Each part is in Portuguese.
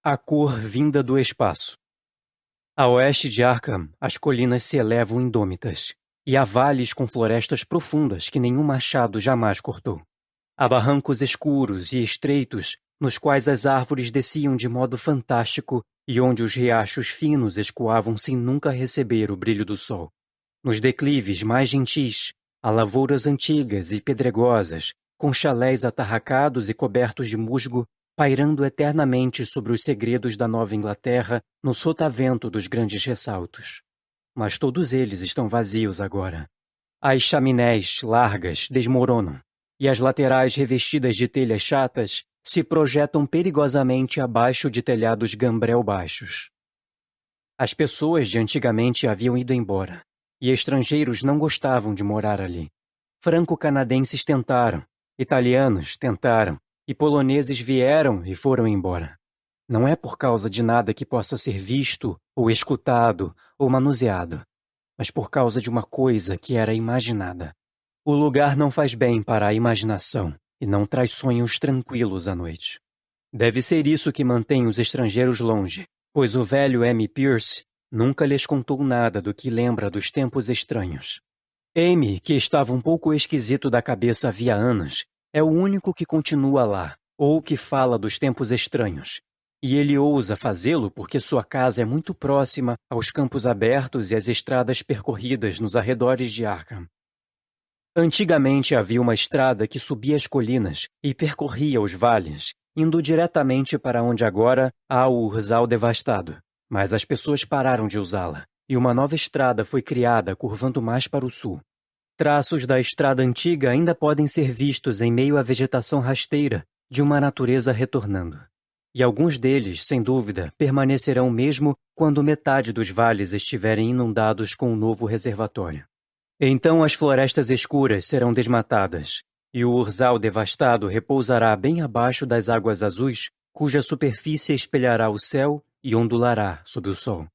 A cor vinda do espaço. A oeste de Arkham, as colinas se elevam indômitas, e há vales com florestas profundas que nenhum machado jamais cortou. Há barrancos escuros e estreitos, nos quais as árvores desciam de modo fantástico e onde os riachos finos escoavam sem nunca receber o brilho do sol. Nos declives mais gentis, há lavouras antigas e pedregosas, com chalés atarracados e cobertos de musgo, pairando eternamente sobre os segredos da Nova Inglaterra no sotavento dos grandes ressaltos. Mas todos eles estão vazios agora. As chaminés largas desmoronam, e as laterais revestidas de telhas chatas se projetam perigosamente abaixo de telhados gambrel baixos. As pessoas de antigamente haviam ido embora, e estrangeiros não gostavam de morar ali. Franco-canadenses tentaram, italianos tentaram, e poloneses vieram e foram embora. Não é por causa de nada que possa ser visto, ou escutado, ou manuseado, mas por causa de uma coisa que era imaginada. O lugar não faz bem para a imaginação e não traz sonhos tranquilos à noite. Deve ser isso que mantém os estrangeiros longe, pois o velho M. Pierce nunca lhes contou nada do que lembra dos tempos estranhos. M., que estava um pouco esquisito da cabeça havia anos, é o único que continua lá, ou que fala dos tempos estranhos. E ele ousa fazê-lo porque sua casa é muito próxima aos campos abertos e às estradas percorridas nos arredores de Arkham. Antigamente havia uma estrada que subia as colinas e percorria os vales, indo diretamente para onde agora há o Urzal devastado. Mas as pessoas pararam de usá-la, e uma nova estrada foi criada curvando mais para o sul. Traços da estrada antiga ainda podem ser vistos em meio à vegetação rasteira de uma natureza retornando. E alguns deles, sem dúvida, permanecerão mesmo quando metade dos vales estiverem inundados com um novo reservatório. Então as florestas escuras serão desmatadas, e o Urzal devastado repousará bem abaixo das águas azuis, cuja superfície espelhará o céu e ondulará sob o sol.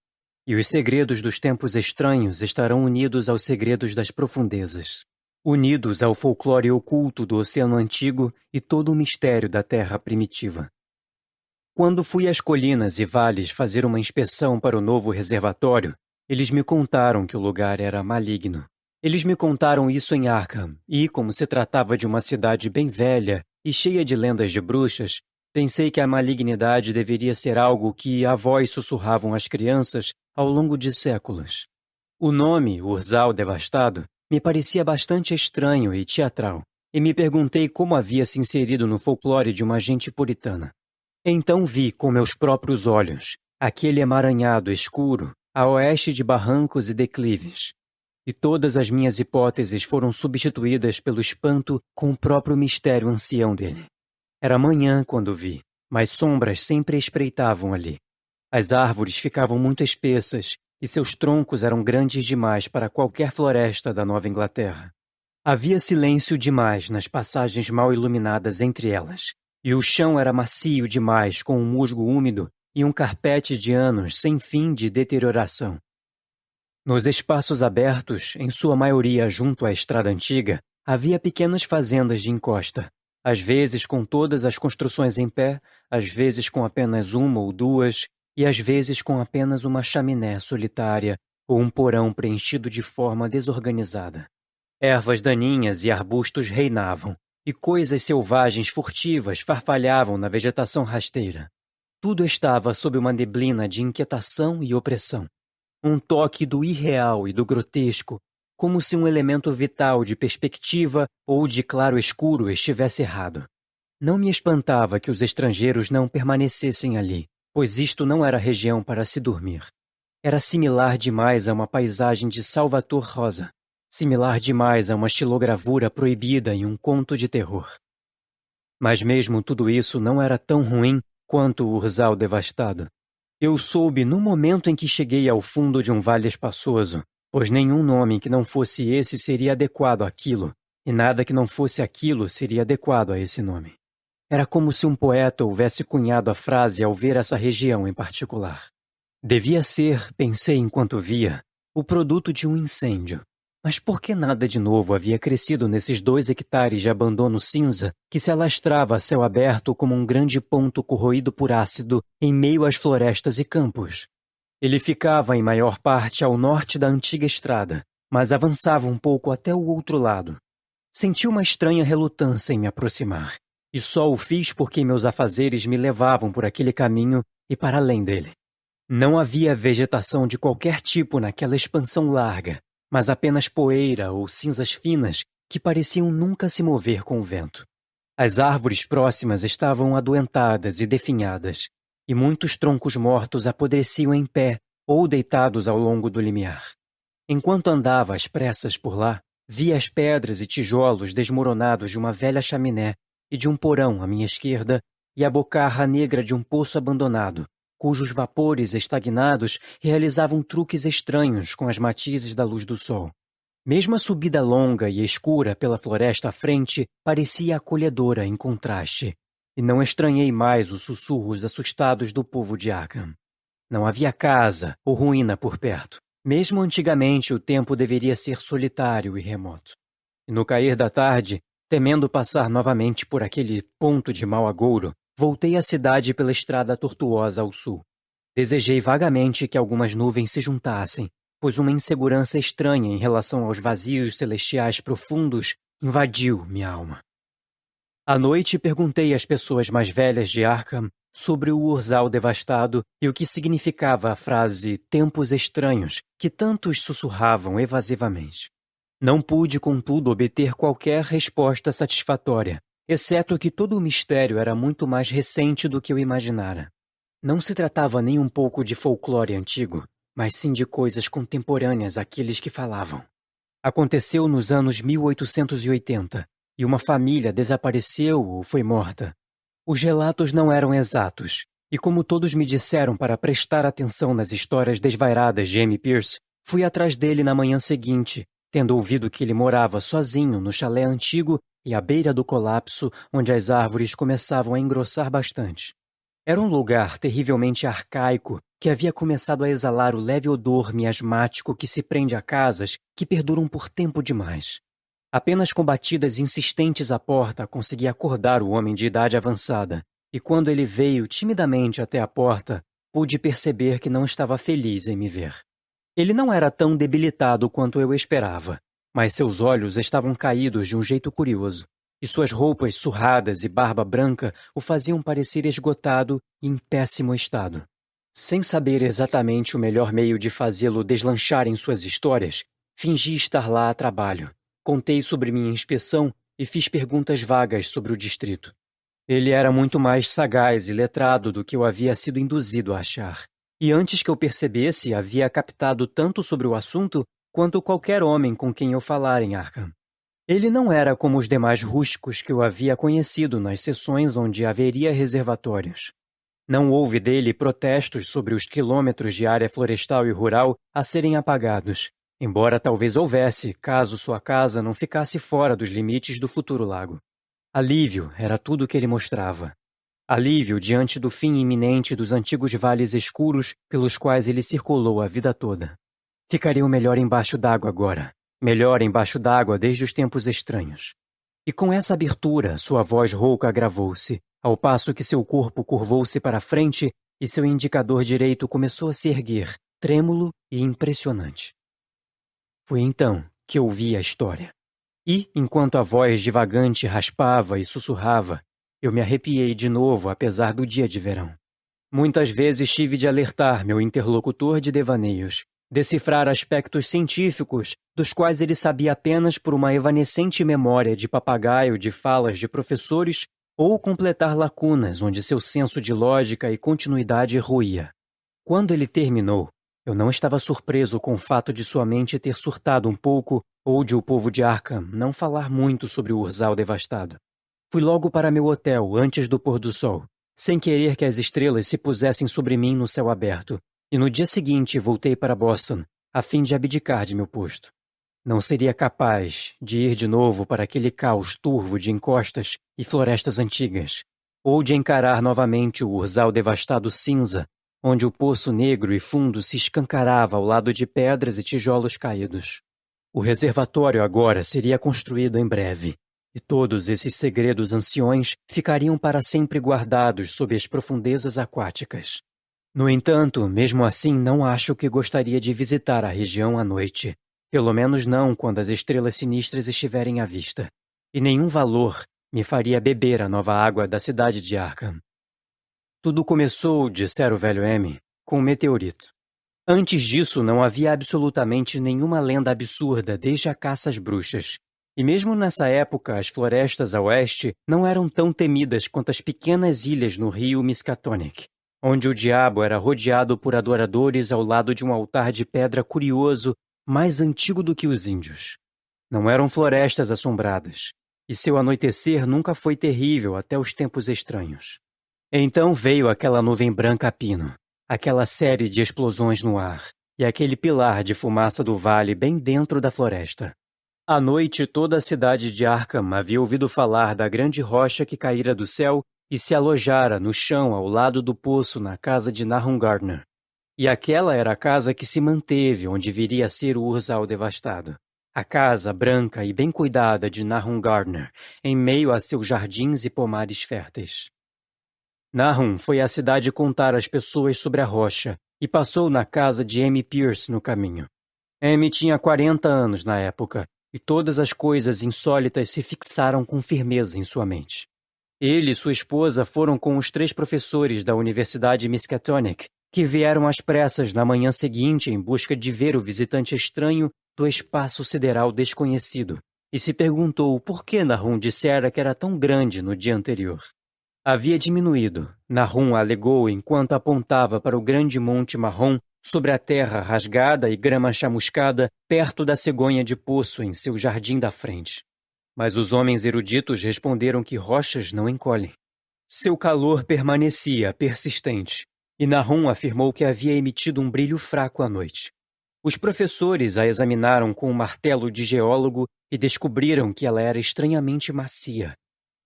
E os segredos dos tempos estranhos estarão unidos aos segredos das profundezas, unidos ao folclore oculto do oceano antigo e todo o mistério da terra primitiva. Quando fui às colinas e vales fazer uma inspeção para o novo reservatório, eles me contaram que o lugar era maligno. Eles me contaram isso em Arkham, e, como se tratava de uma cidade bem velha e cheia de lendas de bruxas, pensei que a malignidade deveria ser algo que avós sussurravam às crianças ao longo de séculos. O nome, Urzal Devastado, me parecia bastante estranho e teatral, e me perguntei como havia se inserido no folclore de uma gente puritana. Então vi com meus próprios olhos aquele emaranhado escuro a oeste de barrancos e declives, e todas as minhas hipóteses foram substituídas pelo espanto com o próprio mistério ancião dele. Era manhã quando vi, mas sombras sempre espreitavam ali. As árvores ficavam muito espessas e seus troncos eram grandes demais para qualquer floresta da Nova Inglaterra. Havia silêncio demais nas passagens mal iluminadas entre elas, e o chão era macio demais com um musgo úmido e um carpete de anos sem fim de deterioração. Nos espaços abertos, em sua maioria junto à estrada antiga, havia pequenas fazendas de encosta, às vezes com todas as construções em pé, às vezes com apenas uma ou duas, e às vezes com apenas uma chaminé solitária ou um porão preenchido de forma desorganizada. Ervas daninhas e arbustos reinavam, e coisas selvagens furtivas farfalhavam na vegetação rasteira. Tudo estava sob uma neblina de inquietação e opressão. Um toque do irreal e do grotesco, como se um elemento vital de perspectiva ou de claro-escuro estivesse errado. Não me espantava que os estrangeiros não permanecessem ali, pois isto não era região para se dormir. Era similar demais a uma paisagem de Salvator Rosa, similar demais a uma estilogravura proibida em um conto de terror. Mas mesmo tudo isso não era tão ruim quanto o Urzal devastado. Eu soube no momento em que cheguei ao fundo de um vale espaçoso, pois nenhum nome que não fosse esse seria adequado àquilo, e nada que não fosse aquilo seria adequado a esse nome. Era como se um poeta houvesse cunhado a frase ao ver essa região em particular. Devia ser, pensei enquanto via, o produto de um incêndio, Mas por que nada de novo havia crescido nesses 2 hectares de abandono cinza que se alastrava a céu aberto como um grande ponto corroído por ácido em meio às florestas e campos? Ele ficava em maior parte ao norte da antiga estrada, mas avançava um pouco até o outro lado. Senti uma estranha relutância em me aproximar, e só o fiz porque meus afazeres me levavam por aquele caminho e para além dele. Não havia vegetação de qualquer tipo naquela expansão larga, mas apenas poeira ou cinzas finas que pareciam nunca se mover com o vento. As árvores próximas estavam adoentadas e definhadas, e muitos troncos mortos apodreciam em pé ou deitados ao longo do limiar. Enquanto andava às pressas por lá, via as pedras e tijolos desmoronados de uma velha chaminé e de um porão à minha esquerda e a bocarra negra de um poço abandonado, cujos vapores estagnados realizavam truques estranhos com as matizes da luz do sol. Mesmo a subida longa e escura pela floresta à frente parecia acolhedora em contraste, e não estranhei mais os sussurros assustados do povo de Arkham. Não havia casa ou ruína por perto. Mesmo antigamente o tempo deveria ser solitário e remoto. E no cair da tarde, temendo passar novamente por aquele ponto de mau agouro, voltei à cidade pela estrada tortuosa ao sul. Desejei vagamente que algumas nuvens se juntassem, pois uma insegurança estranha em relação aos vazios celestiais profundos invadiu minha alma. À noite perguntei às pessoas mais velhas de Arkham sobre o Urzal devastado e o que significava a frase tempos estranhos que tantos sussurravam evasivamente. Não pude, contudo, obter qualquer resposta satisfatória, exceto que todo o mistério era muito mais recente do que eu imaginara. Não se tratava nem um pouco de folclore antigo, mas sim de coisas contemporâneas àqueles que falavam. Aconteceu nos anos 1880, e uma família desapareceu ou foi morta. Os relatos não eram exatos, e como todos me disseram para prestar atenção nas histórias desvairadas de M. Pierce, fui atrás dele na manhã seguinte, tendo ouvido que ele morava sozinho no chalé antigo e à beira do colapso, onde as árvores começavam a engrossar bastante. Era um lugar terrivelmente arcaico que havia começado a exalar o leve odor miasmático que se prende a casas que perduram por tempo demais. Apenas com batidas insistentes à porta consegui acordar o homem de idade avançada, e quando ele veio timidamente até a porta, pude perceber que não estava feliz em me ver. Ele não era tão debilitado quanto eu esperava, mas seus olhos estavam caídos de um jeito curioso, e suas roupas surradas e barba branca o faziam parecer esgotado e em péssimo estado. Sem saber exatamente o melhor meio de fazê-lo deslanchar em suas histórias, fingi estar lá a trabalho. Contei sobre minha inspeção e fiz perguntas vagas sobre o distrito. Ele era muito mais sagaz e letrado do que eu havia sido induzido a achar, e antes que eu percebesse, havia captado tanto sobre o assunto quanto qualquer homem com quem eu falara em Arkham. Ele não era como os demais rústicos que eu havia conhecido nas sessões onde haveria reservatórios. Não houve dele protestos sobre os quilômetros de área florestal e rural a serem apagados, embora talvez houvesse, caso sua casa não ficasse fora dos limites do futuro lago. Alívio era tudo o que ele mostrava. Alívio diante do fim iminente dos antigos vales escuros pelos quais ele circulou a vida toda. Ficaria melhor embaixo d'água agora. Melhor embaixo d'água desde os tempos estranhos. E com essa abertura, sua voz rouca agravou-se, ao passo que seu corpo curvou-se para a frente e seu indicador direito começou a se erguer, trêmulo e impressionante. Foi então que ouvi a história. E, enquanto a voz divagante raspava e sussurrava, eu me arrepiei de novo apesar do dia de verão. Muitas vezes tive de alertar meu interlocutor de devaneios, decifrar aspectos científicos dos quais ele sabia apenas por uma evanescente memória de papagaio de falas de professores ou completar lacunas onde seu senso de lógica e continuidade ruía. Quando ele terminou, eu não estava surpreso com o fato de sua mente ter surtado um pouco ou de o povo de Arkham não falar muito sobre o Urzal devastado. Fui logo para meu hotel antes do pôr do sol, sem querer que as estrelas se pusessem sobre mim no céu aberto, e no dia seguinte voltei para Boston, a fim de abdicar de meu posto. Não seria capaz de ir de novo para aquele caos turvo de encostas e florestas antigas, ou de encarar novamente o Urzal devastado cinza, onde o poço negro e fundo se escancarava ao lado de pedras e tijolos caídos. O reservatório agora seria construído em breve, e todos esses segredos anciões ficariam para sempre guardados sob as profundezas aquáticas. No entanto, mesmo assim, não acho que gostaria de visitar a região à noite. Pelo menos não quando as estrelas sinistras estiverem à vista. E nenhum valor me faria beber a nova água da cidade de Arkham. Tudo começou, dissera o velho M, com um meteorito. Antes disso, não havia absolutamente nenhuma lenda absurda desde a caça às bruxas. E mesmo nessa época, as florestas a oeste não eram tão temidas quanto as pequenas ilhas no rio Miskatonic, onde o diabo era rodeado por adoradores ao lado de um altar de pedra curioso, mais antigo do que os índios. Não eram florestas assombradas, e seu anoitecer nunca foi terrível até os tempos estranhos. Então veio aquela nuvem branca a pino, aquela série de explosões no ar, e aquele pilar de fumaça do vale bem dentro da floresta. À noite, toda a cidade de Arkham havia ouvido falar da grande rocha que caíra do céu e se alojara no chão ao lado do poço na casa de Nahum Gardner. E aquela era a casa que se manteve onde viria a ser o Urzal devastado. A casa branca e bem cuidada de Nahum Gardner, em meio a seus jardins e pomares férteis. Nahum foi à cidade contar às pessoas sobre a rocha e passou na casa de Amy Pierce no caminho. Amy tinha 40 anos na época e todas as coisas insólitas se fixaram com firmeza em sua mente. Ele e sua esposa foram com os 3 professores da Universidade Miskatonic, que vieram às pressas na manhã seguinte em busca de ver o visitante estranho do espaço sideral desconhecido, e se perguntou por que Nahum dissera que era tão grande no dia anterior. Havia diminuído, Nahum alegou enquanto apontava para o grande monte marrom sobre a terra rasgada e grama chamuscada perto da cegonha de poço em seu jardim da frente. Mas os homens eruditos responderam que rochas não encolhem. Seu calor permanecia persistente, e Nahum afirmou que havia emitido um brilho fraco à noite. Os professores a examinaram com um martelo de geólogo e descobriram que ela era estranhamente macia.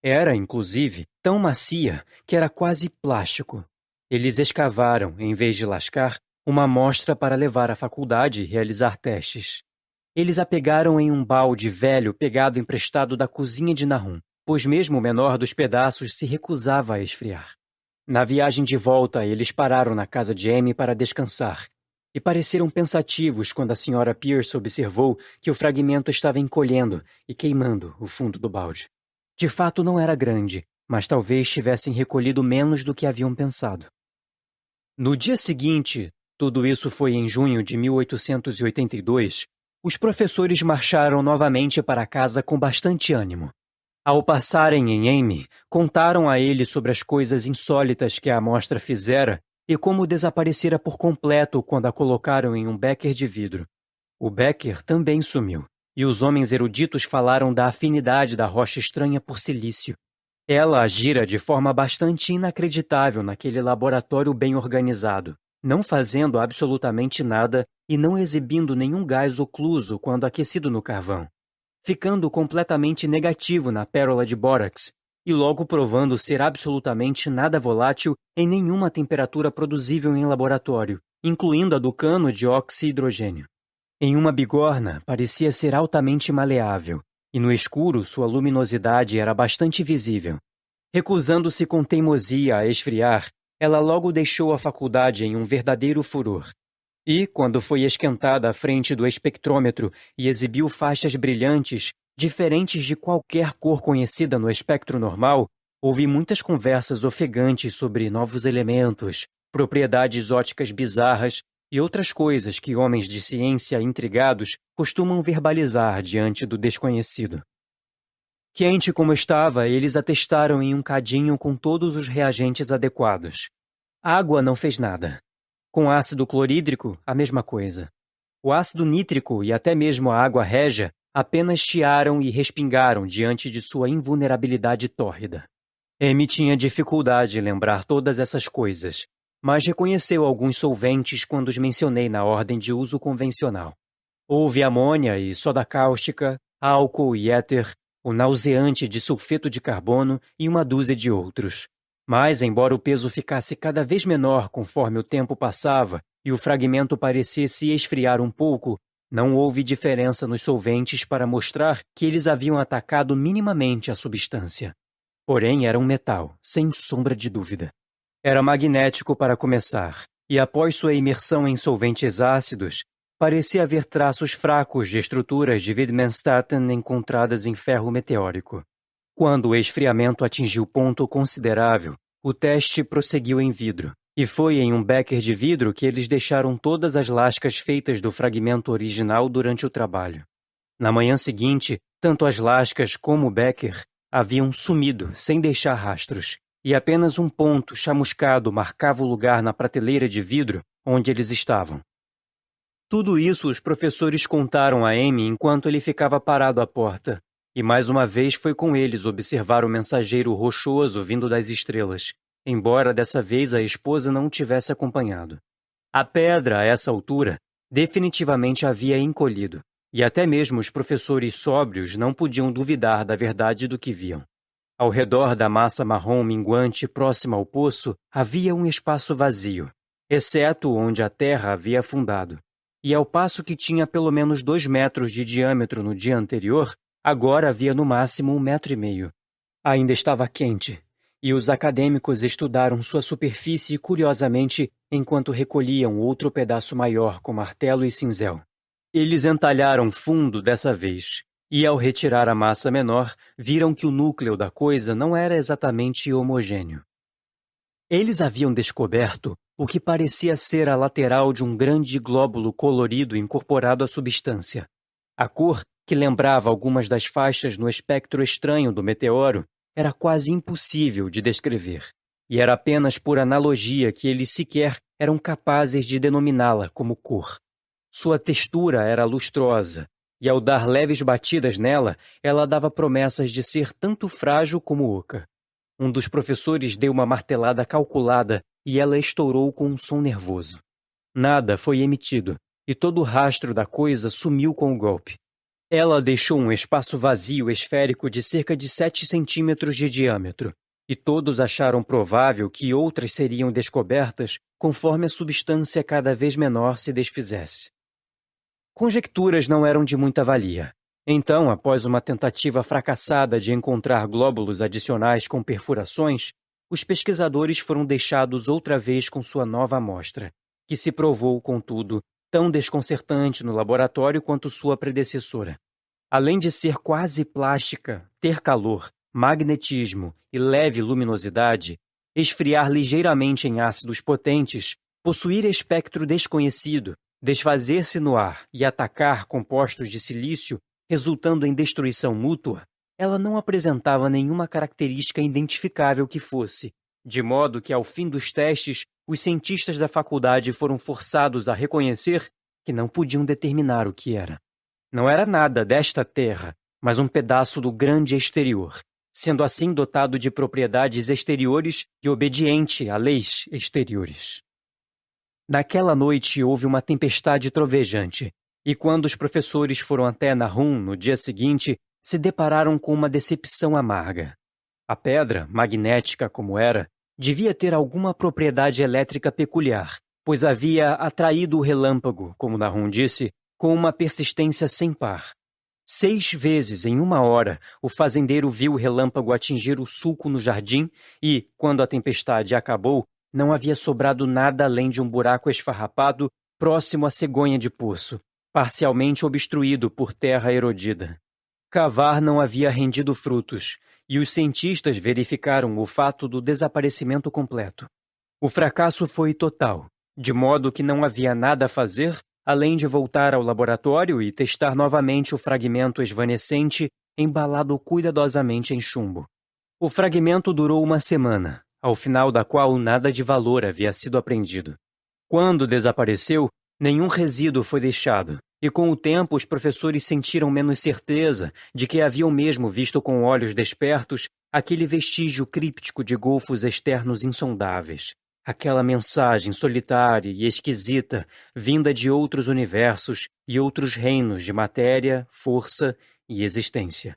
Era, inclusive, tão macia que era quase plástico. Eles escavaram, em vez de lascar, uma amostra para levar à faculdade e realizar testes. Eles a pegaram em um balde velho pegado emprestado da cozinha de Nahum, pois mesmo o menor dos pedaços se recusava a esfriar. Na viagem de volta, eles pararam na casa de Amy para descansar, e pareceram pensativos quando a Sra. Pierce observou que o fragmento estava encolhendo e queimando o fundo do balde. De fato não era grande, mas talvez tivessem recolhido menos do que haviam pensado. No dia seguinte, tudo isso foi em junho de 1882, os professores marcharam novamente para casa com bastante ânimo. Ao passarem em Amy, contaram a ele sobre as coisas insólitas que a amostra fizera e como desaparecera por completo quando a colocaram em um becker de vidro. O becker também sumiu, e os homens eruditos falaram da afinidade da rocha estranha por silício. Ela agira de forma bastante inacreditável naquele laboratório bem organizado, não fazendo absolutamente nada e não exibindo nenhum gás ocluso quando aquecido no carvão, ficando completamente negativo na pérola de bórax e logo provando ser absolutamente nada volátil em nenhuma temperatura produzível em laboratório, incluindo a do cano de oxi-hidrogênio. Em uma bigorna, parecia ser altamente maleável, e no escuro sua luminosidade era bastante visível. Recusando-se com teimosia a esfriar, ela logo deixou a faculdade em um verdadeiro furor. E, quando foi esquentada à frente do espectrômetro e exibiu faixas brilhantes, diferentes de qualquer cor conhecida no espectro normal, houve muitas conversas ofegantes sobre novos elementos, propriedades óticas bizarras e outras coisas que homens de ciência intrigados costumam verbalizar diante do desconhecido. Quente como estava, eles a testaram em um cadinho com todos os reagentes adequados. Água não fez nada. Com ácido clorídrico, a mesma coisa. O ácido nítrico e até mesmo a água régia apenas chiaram e respingaram diante de sua invulnerabilidade tórrida. Amy tinha dificuldade em lembrar todas essas coisas, mas reconheceu alguns solventes quando os mencionei na ordem de uso convencional. Houve amônia e soda cáustica, álcool e éter, o nauseante de sulfeto de carbono e uma dúzia de outros. Mas, embora o peso ficasse cada vez menor conforme o tempo passava e o fragmento parecesse esfriar um pouco, Não houve diferença nos solventes para mostrar que eles haviam atacado minimamente a substância. Porém, era um metal, sem sombra de dúvida. Era magnético para começar, e após sua imersão em solventes ácidos, parecia haver traços fracos de estruturas de Widmanstätten encontradas em ferro meteórico. Quando o esfriamento atingiu ponto considerável, o teste prosseguiu em vidro, e foi em um becker de vidro que eles deixaram todas as lascas feitas do fragmento original durante o trabalho. Na manhã seguinte, tanto as lascas como o becker haviam sumido sem deixar rastros, e apenas um ponto chamuscado marcava o lugar na prateleira de vidro onde eles estavam. Tudo isso os professores contaram a Amy enquanto ele ficava parado à porta, e mais uma vez foi com eles observar o mensageiro rochoso vindo das estrelas, embora dessa vez a esposa não o tivesse acompanhado. A pedra, a essa altura, definitivamente havia encolhido, e até mesmo os professores sóbrios não podiam duvidar da verdade do que viam. Ao redor da massa marrom minguante próxima ao poço havia um espaço vazio, exceto onde a terra havia afundado. E ao passo que tinha pelo menos 2 metros de diâmetro no dia anterior, agora havia no máximo 1,5 metros. Ainda estava quente, e os acadêmicos estudaram sua superfície curiosamente enquanto recolhiam outro pedaço maior com martelo e cinzel. Eles entalharam fundo dessa vez, e ao retirar a massa menor, viram que o núcleo da coisa não era exatamente homogêneo. Eles haviam descoberto o que parecia ser a lateral de um grande glóbulo colorido incorporado à substância. A cor, que lembrava algumas das faixas no espectro estranho do meteoro, era quase impossível de descrever, e era apenas por analogia que eles sequer eram capazes de denominá-la como cor. Sua textura era lustrosa, e ao dar leves batidas nela, ela dava promessas de ser tanto frágil como oca. Um dos professores deu uma martelada calculada e ela estourou com um som nervoso. Nada foi emitido, e todo o rastro da coisa sumiu com o golpe. Ela deixou um espaço vazio esférico de cerca de 7 centímetros de diâmetro, e todos acharam provável que outras seriam descobertas conforme a substância cada vez menor se desfizesse. Conjecturas não eram de muita valia. Então, após uma tentativa fracassada de encontrar glóbulos adicionais com perfurações, os pesquisadores foram deixados outra vez com sua nova amostra, que se provou, contudo, tão desconcertante no laboratório quanto sua predecessora. Além de ser quase plástica, ter calor, magnetismo e leve luminosidade, esfriar ligeiramente em ácidos potentes, possuir espectro desconhecido, desfazer-se no ar e atacar compostos de silício, resultando em destruição mútua, ela não apresentava nenhuma característica identificável que fosse, de modo que, ao fim dos testes, os cientistas da faculdade foram forçados a reconhecer que não podiam determinar o que era. Não era nada desta terra, mas um pedaço do grande exterior, sendo assim dotado de propriedades exteriores e obediente a leis exteriores. Naquela noite houve uma tempestade trovejante, e quando os professores foram até Nahum no dia seguinte, se depararam com uma decepção amarga. A pedra, magnética como era, devia ter alguma propriedade elétrica peculiar, pois havia atraído o relâmpago, como Nahum disse, com uma persistência sem par. 6 vezes em 1 hora, o fazendeiro viu o relâmpago atingir o sulco no jardim e, quando a tempestade acabou, não havia sobrado nada além de um buraco esfarrapado próximo à cegonha de poço, parcialmente obstruído por terra erodida. Cavar não havia rendido frutos, e os cientistas verificaram o fato do desaparecimento completo. O fracasso foi total, de modo que não havia nada a fazer além de voltar ao laboratório e testar novamente o fragmento esvanecente embalado cuidadosamente em chumbo. O fragmento durou 1 semana, ao final da qual nada de valor havia sido apreendido. Quando desapareceu, nenhum resíduo foi deixado, e com o tempo os professores sentiram menos certeza de que haviam mesmo visto com olhos despertos aquele vestígio críptico de golfos externos insondáveis, aquela mensagem solitária e esquisita vinda de outros universos e outros reinos de matéria, força e existência.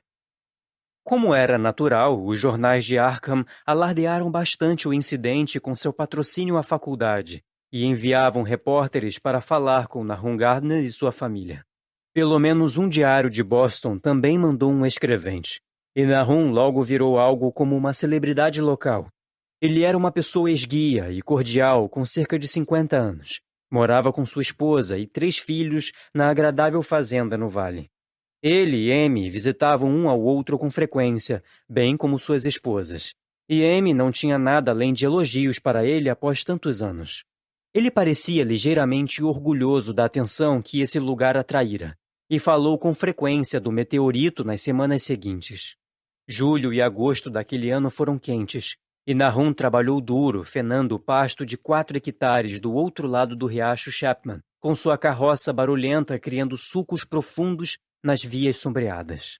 Como era natural, os jornais de Arkham alardearam bastante o incidente com seu patrocínio à faculdade e enviavam repórteres para falar com Nahum Gardner e sua família. Pelo menos um diário de Boston também mandou um escrevente, e Nahum logo virou algo como uma celebridade local. Ele era uma pessoa esguia e cordial com cerca de 50 anos. Morava com sua esposa e 3 filhos na agradável fazenda no vale. Ele e Amy visitavam um ao outro com frequência, bem como suas esposas. E Amy não tinha nada além de elogios para ele após tantos anos. Ele parecia ligeiramente orgulhoso da atenção que esse lugar atraíra, e falou com frequência do meteorito nas semanas seguintes. Julho e agosto daquele ano foram quentes, e Nahum trabalhou duro, fenando o pasto de 4 hectares do outro lado do riacho Chapman, com sua carroça barulhenta criando sulcos profundos nas vias sombreadas.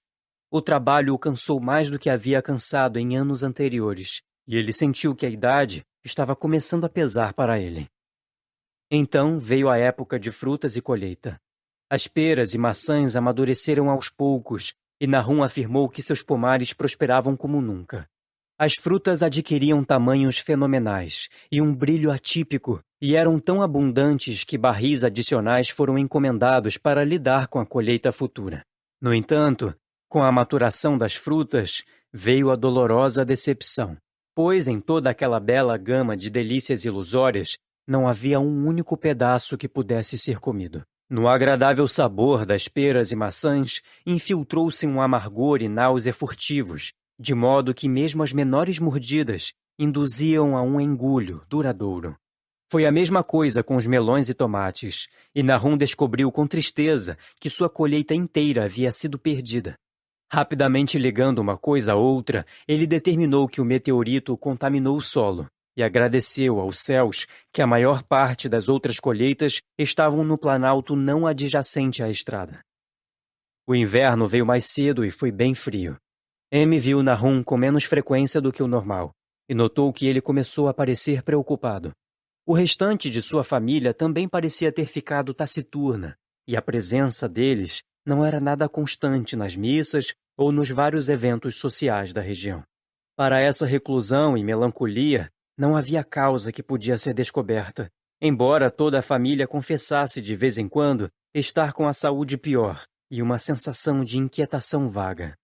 O trabalho o cansou mais do que havia cansado em anos anteriores, e ele sentiu que a idade estava começando a pesar para ele. Então veio a época de frutas e colheita. As peras e maçãs amadureceram aos poucos, e Nahum afirmou que seus pomares prosperavam como nunca. As frutas adquiriam tamanhos fenomenais e um brilho atípico, e eram tão abundantes que barris adicionais foram encomendados para lidar com a colheita futura. No entanto, com a maturação das frutas, veio a dolorosa decepção, pois em toda aquela bela gama de delícias ilusórias, não havia um único pedaço que pudesse ser comido. No agradável sabor das peras e maçãs, infiltrou-se um amargor e náusea furtivos, de modo que mesmo as menores mordidas induziam a um engulho duradouro. Foi a mesma coisa com os melões e tomates, e Nahum descobriu com tristeza que sua colheita inteira havia sido perdida. Rapidamente ligando uma coisa a outra, ele determinou que o meteorito contaminou o solo, e agradeceu aos céus que a maior parte das outras colheitas estavam no planalto não adjacente à estrada. O inverno veio mais cedo e foi bem frio. Amy viu Nahum com menos frequência do que o normal, e notou que ele começou a parecer preocupado. O restante de sua família também parecia ter ficado taciturna, e a presença deles não era nada constante nas missas ou nos vários eventos sociais da região. Para essa reclusão e melancolia, não havia causa que podia ser descoberta, embora toda a família confessasse de vez em quando estar com a saúde pior e uma sensação de inquietação vaga.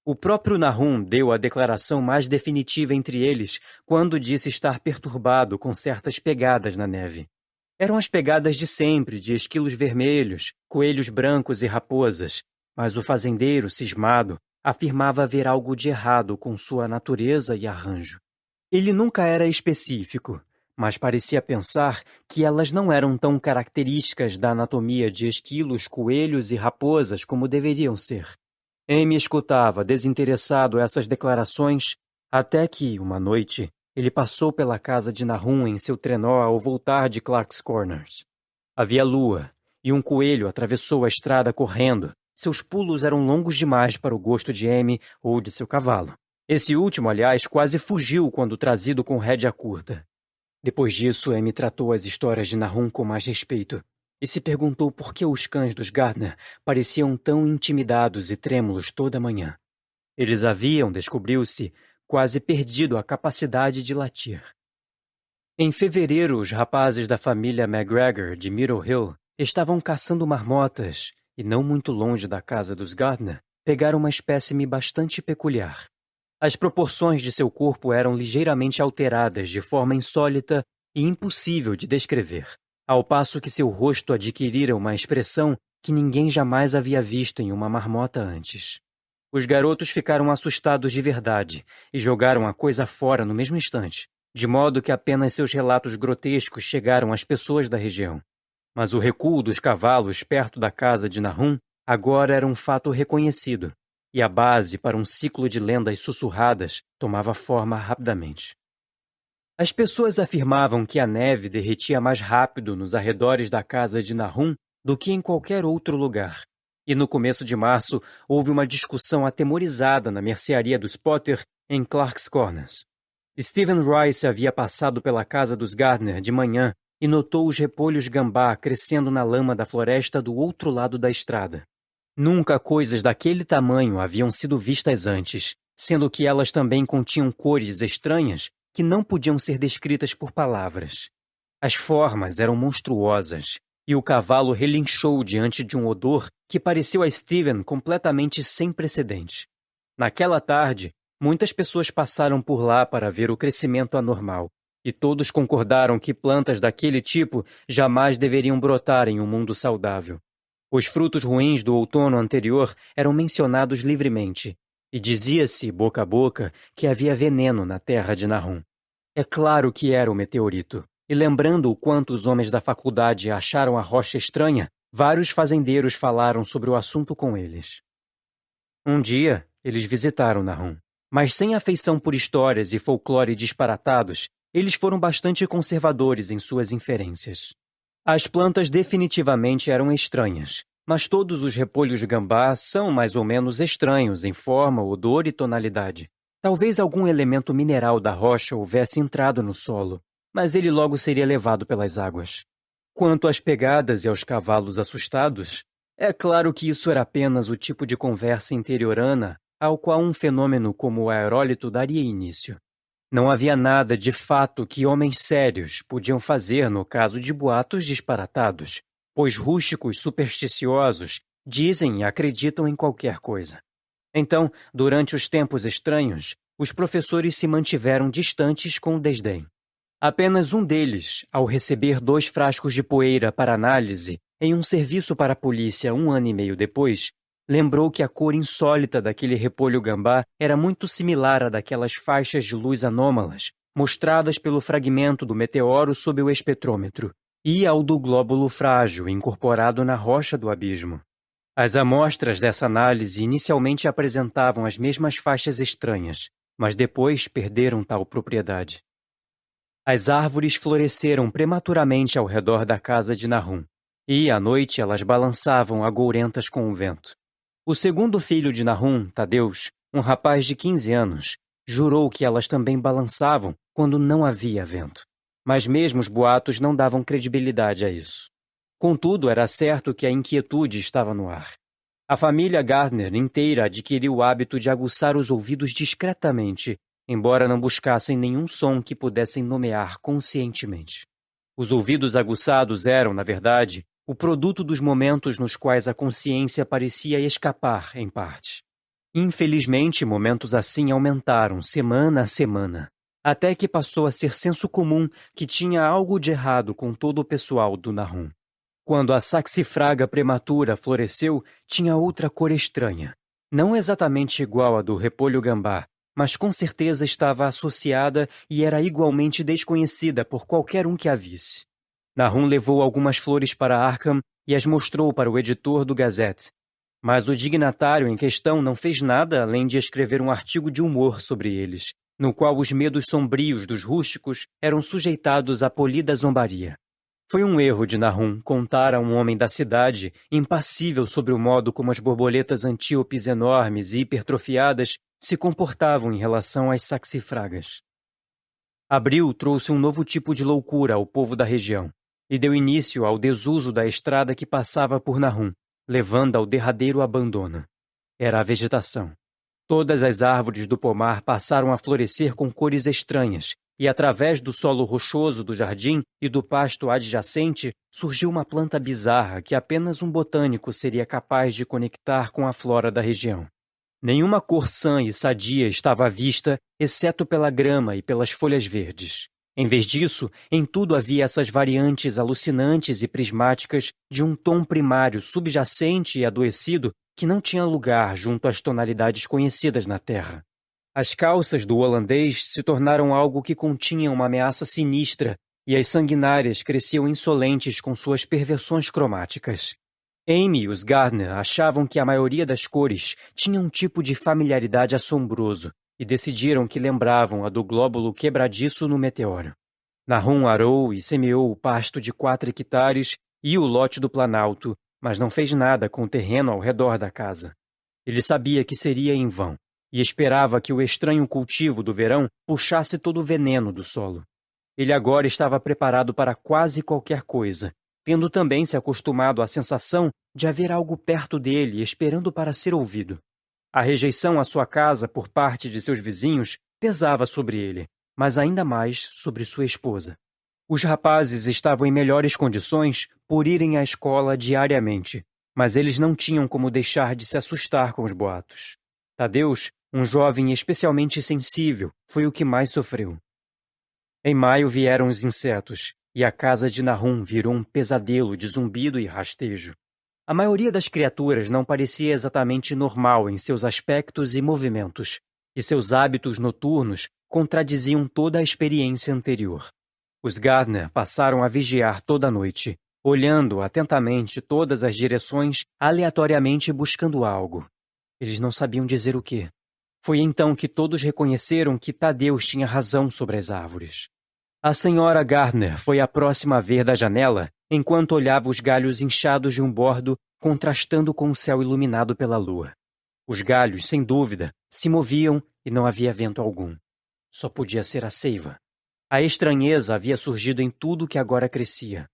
O próprio Nahum deu a declaração mais definitiva entre eles quando disse estar perturbado com certas pegadas na neve. Eram as pegadas de sempre, de esquilos vermelhos, coelhos brancos e raposas, mas o fazendeiro, cismado, afirmava haver algo de errado com sua natureza e arranjo. Ele nunca era específico, mas parecia pensar que elas não eram tão características da anatomia de esquilos, coelhos e raposas como deveriam ser. Amy escutava, desinteressado, essas declarações, até que, uma noite, ele passou pela casa de Nahum em seu trenó ao voltar de Clark's Corners. Havia lua, e um coelho atravessou a estrada correndo. Seus pulos eram longos demais para o gosto de Amy ou de seu cavalo. Esse último, aliás, quase fugiu quando trazido com rédea curta. Depois disso, Amy tratou as histórias de Nahum com mais respeito, e se perguntou por que os cães dos Gardner pareciam tão intimidados e trêmulos toda manhã. Eles haviam, descobriu-se, quase perdido a capacidade de latir. Em fevereiro, os rapazes da família McGregor de Middle Hill estavam caçando marmotas e, não muito longe da casa dos Gardner, pegaram uma espécime bastante peculiar. As proporções de seu corpo eram ligeiramente alteradas de forma insólita e impossível de descrever, ao passo que seu rosto adquirira uma expressão que ninguém jamais havia visto em uma marmota antes. Os garotos ficaram assustados de verdade e jogaram a coisa fora no mesmo instante, de modo que apenas seus relatos grotescos chegaram às pessoas da região. Mas o recuo dos cavalos perto da casa de Nahum agora era um fato reconhecido, e a base para um ciclo de lendas sussurradas tomava forma rapidamente. As pessoas afirmavam que a neve derretia mais rápido nos arredores da casa de Nahum do que em qualquer outro lugar, e no começo de março houve uma discussão atemorizada na mercearia dos Potter em Clark's Corners. Stephen Rice havia passado pela casa dos Gardner de manhã e notou os repolhos gambá crescendo na lama da floresta do outro lado da estrada. Nunca coisas daquele tamanho haviam sido vistas antes, sendo que elas também continham cores estranhas que não podiam ser descritas por palavras. As formas eram monstruosas, e o cavalo relinchou diante de um odor que pareceu a Steven completamente sem precedentes. Naquela tarde, muitas pessoas passaram por lá para ver o crescimento anormal, e todos concordaram que plantas daquele tipo jamais deveriam brotar em um mundo saudável. Os frutos ruins do outono anterior eram mencionados livremente, e dizia-se, boca a boca, que havia veneno na terra de Nahum. É claro que era o meteorito, e lembrando o quanto os homens da faculdade acharam a rocha estranha, vários fazendeiros falaram sobre o assunto com eles. Um dia, eles visitaram Nahum, mas sem afeição por histórias e folclore disparatados, eles foram bastante conservadores em suas inferências. As plantas definitivamente eram estranhas, mas todos os repolhos de gambá são mais ou menos estranhos em forma, odor e tonalidade. Talvez algum elemento mineral da rocha houvesse entrado no solo, mas ele logo seria levado pelas águas. Quanto às pegadas e aos cavalos assustados, é claro que isso era apenas o tipo de conversa interiorana ao qual um fenômeno como o aerólito daria início. Não havia nada de fato que homens sérios podiam fazer no caso de boatos disparatados, pois rústicos supersticiosos dizem e acreditam em qualquer coisa. Então, durante os tempos estranhos, os professores se mantiveram distantes com desdém. Apenas um deles, ao receber 2 frascos de poeira para análise em um serviço para a polícia 1 ano e meio depois, lembrou que a cor insólita daquele repolho gambá era muito similar à daquelas faixas de luz anômalas mostradas pelo fragmento do meteoro sob o espectrômetro e ao do glóbulo frágil incorporado na rocha do abismo. As amostras dessa análise inicialmente apresentavam as mesmas faixas estranhas, mas depois perderam tal propriedade. As árvores floresceram prematuramente ao redor da casa de Nahum, e à noite elas balançavam agourentas com o vento. O segundo filho de Nahum, Tadeus, um rapaz de 15 anos, jurou que elas também balançavam quando não havia vento. Mas mesmo os boatos não davam credibilidade a isso. Contudo, era certo que a inquietude estava no ar. A família Gardner inteira adquiriu o hábito de aguçar os ouvidos discretamente, embora não buscassem nenhum som que pudessem nomear conscientemente. Os ouvidos aguçados eram, na verdade, o produto dos momentos nos quais a consciência parecia escapar, em parte. Infelizmente, momentos assim aumentaram semana a semana, até que passou a ser senso comum que tinha algo de errado com todo o pessoal do Nahum. Quando a saxifraga prematura floresceu, tinha outra cor estranha. Não exatamente igual à do repolho gambá, mas com certeza estava associada e era igualmente desconhecida por qualquer um que a visse. Nahum levou algumas flores para Arkham e as mostrou para o editor do Gazette. Mas o dignatário em questão não fez nada além de escrever um artigo de humor sobre eles, no qual os medos sombrios dos rústicos eram sujeitados à polida zombaria. Foi um erro de Nahum contar a um homem da cidade, impassível sobre o modo como as borboletas antíopes enormes e hipertrofiadas se comportavam em relação às saxifragas. Abril trouxe um novo tipo de loucura ao povo da região e deu início ao desuso da estrada que passava por Nahum, levando ao derradeiro abandono. Era a vegetação. Todas as árvores do pomar passaram a florescer com cores estranhas, e através do solo rochoso do jardim e do pasto adjacente surgiu uma planta bizarra que apenas um botânico seria capaz de conectar com a flora da região. Nenhuma cor sã e sadia estava à vista, exceto pela grama e pelas folhas verdes. Em vez disso, em tudo havia essas variantes alucinantes e prismáticas de um tom primário subjacente e adoecido que não tinha lugar junto às tonalidades conhecidas na Terra. As calças do holandês se tornaram algo que continha uma ameaça sinistra e as sanguinárias cresciam insolentes com suas perversões cromáticas. Amy e os Gardner achavam que a maioria das cores tinha um tipo de familiaridade assombroso e decidiram que lembravam a do glóbulo quebradiço no meteoro. Nahum arou e semeou o pasto de 4 hectares e o lote do Planalto, mas não fez nada com o terreno ao redor da casa. Ele sabia que seria em vão e esperava que o estranho cultivo do verão puxasse todo o veneno do solo. Ele agora estava preparado para quase qualquer coisa, tendo também se acostumado à sensação de haver algo perto dele esperando para ser ouvido. A rejeição à sua casa por parte de seus vizinhos pesava sobre ele, mas ainda mais sobre sua esposa. Os rapazes estavam em melhores condições por irem à escola diariamente, Mas eles não tinham como deixar de se assustar com os boatos. Tadeus, um jovem especialmente sensível, foi o que mais sofreu. Em maio vieram os insetos, e a casa de Nahum virou um pesadelo de zumbido e rastejo. A maioria das criaturas não parecia exatamente normal em seus aspectos e movimentos, e seus hábitos noturnos contradiziam toda a experiência anterior. Os Gardner passaram a vigiar toda a noite, olhando atentamente todas as direções, aleatoriamente buscando algo. Eles não sabiam dizer o quê. Foi então que todos reconheceram que Tadeus tinha razão sobre as árvores. A senhora Gardner foi a próxima a ver da janela, enquanto olhava os galhos inchados de um bordo contrastando com o céu iluminado pela lua. Os galhos, sem dúvida, se moviam e não havia vento algum. Só podia ser a seiva. A estranheza havia surgido em tudo que agora crescia.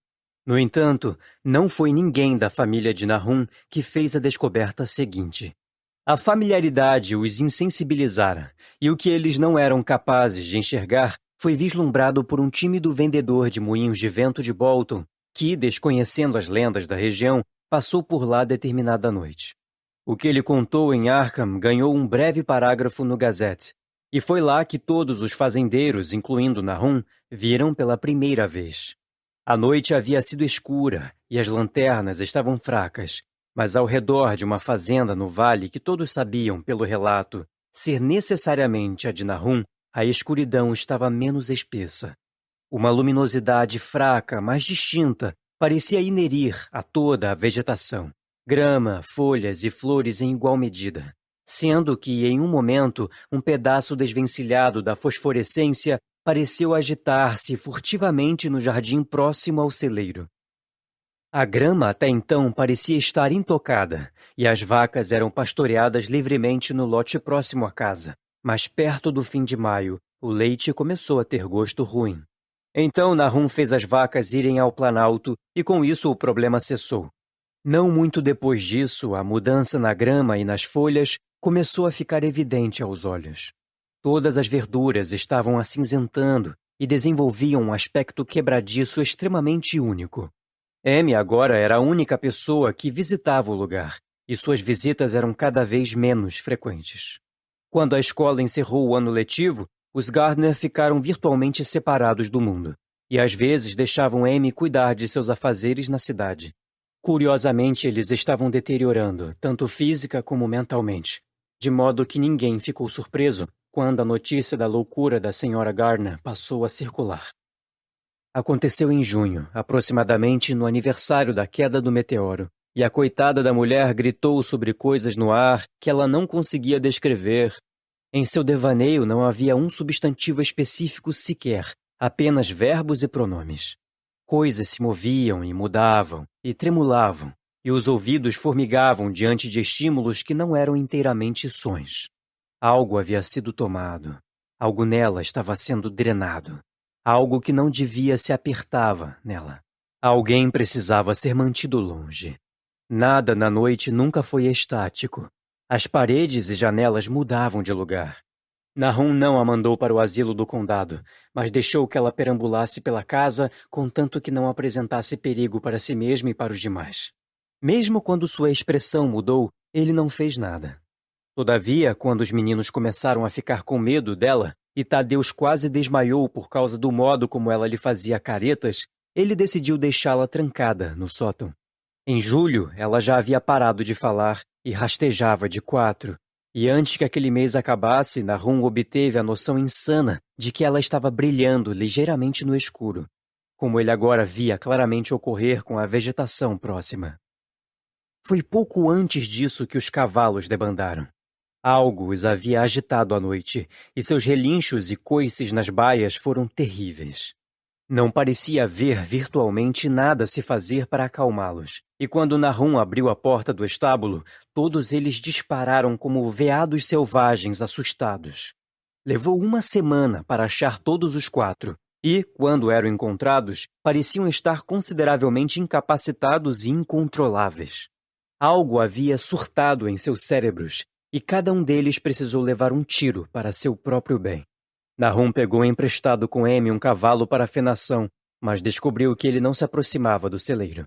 No entanto, não foi ninguém da família de Nahum que fez a descoberta seguinte. A familiaridade os insensibilizara, e o que eles não eram capazes de enxergar foi vislumbrado por um tímido vendedor de moinhos de vento de Bolton, que, desconhecendo as lendas da região, passou por lá determinada noite. O que ele contou em Arkham ganhou um breve parágrafo no Gazette, e foi lá que todos os fazendeiros, incluindo Nahum, viram pela primeira vez. A noite havia sido escura e as lanternas estavam fracas, mas ao redor de uma fazenda no vale que todos sabiam, pelo relato, ser necessariamente a de Nahum, a escuridão estava menos espessa. Uma luminosidade fraca, mas distinta, parecia inerir a toda a vegetação. Grama, folhas e flores em igual medida, sendo que, em um momento, um pedaço desvencilhado da fosforescência pareceu agitar-se furtivamente no jardim próximo ao celeiro. A grama até então parecia estar intocada, e as vacas eram pastoreadas livremente no lote próximo à casa. Mas perto do fim de maio, o leite começou a ter gosto ruim. Então Nahum fez as vacas irem ao planalto, e com isso o problema cessou. Não muito depois disso, a mudança na grama e nas folhas começou a ficar evidente aos olhos. Todas as verduras estavam acinzentando e desenvolviam um aspecto quebradiço extremamente único. Amy agora era a única pessoa que visitava o lugar, e suas visitas eram cada vez menos frequentes. Quando a escola encerrou o ano letivo, os Gardner ficaram virtualmente separados do mundo, e às vezes deixavam Amy cuidar de seus afazeres na cidade. Curiosamente, eles estavam deteriorando, tanto física como mentalmente, de modo que ninguém ficou surpreso quando a notícia da loucura da senhora Gardner passou a circular. Aconteceu em junho, aproximadamente no aniversário da queda do meteoro, e a coitada da mulher gritou sobre coisas no ar que ela não conseguia descrever. Em seu devaneio não havia um substantivo específico sequer, apenas verbos e pronomes. Coisas se moviam e mudavam, e tremulavam, e os ouvidos formigavam diante de estímulos que não eram inteiramente sons. Algo havia sido tomado. Algo nela estava sendo drenado. Algo que não devia se apertava nela. Alguém precisava ser mantido longe. Nada na noite nunca foi estático. As paredes e janelas mudavam de lugar. Nahum não a mandou para o asilo do condado, mas deixou que ela perambulasse pela casa, contanto que não apresentasse perigo para si mesma e para os demais. Mesmo quando sua expressão mudou, ele não fez nada. Todavia, quando os meninos começaram a ficar com medo dela, e Tadeus quase desmaiou por causa do modo como ela lhe fazia caretas, ele decidiu deixá-la trancada no sótão. Em julho, ela já havia parado de falar e rastejava de 4, e antes que aquele mês acabasse, Nahum obteve a noção insana de que ela estava brilhando ligeiramente no escuro, como ele agora via claramente ocorrer com a vegetação próxima. Foi pouco antes disso que os cavalos debandaram. Algo os havia agitado à noite, e seus relinchos e coices nas baias foram terríveis. Não parecia haver virtualmente nada a se fazer para acalmá-los, e quando Nahum abriu a porta do estábulo, todos eles dispararam como veados selvagens assustados. Levou uma semana para achar todos os 4, e, quando eram encontrados, pareciam estar consideravelmente incapacitados e incontroláveis. Algo havia surtado em seus cérebros, e cada um deles precisou levar um tiro para seu próprio bem. Nahum pegou emprestado com Amy um cavalo para a fenação, mas descobriu que ele não se aproximava do celeiro.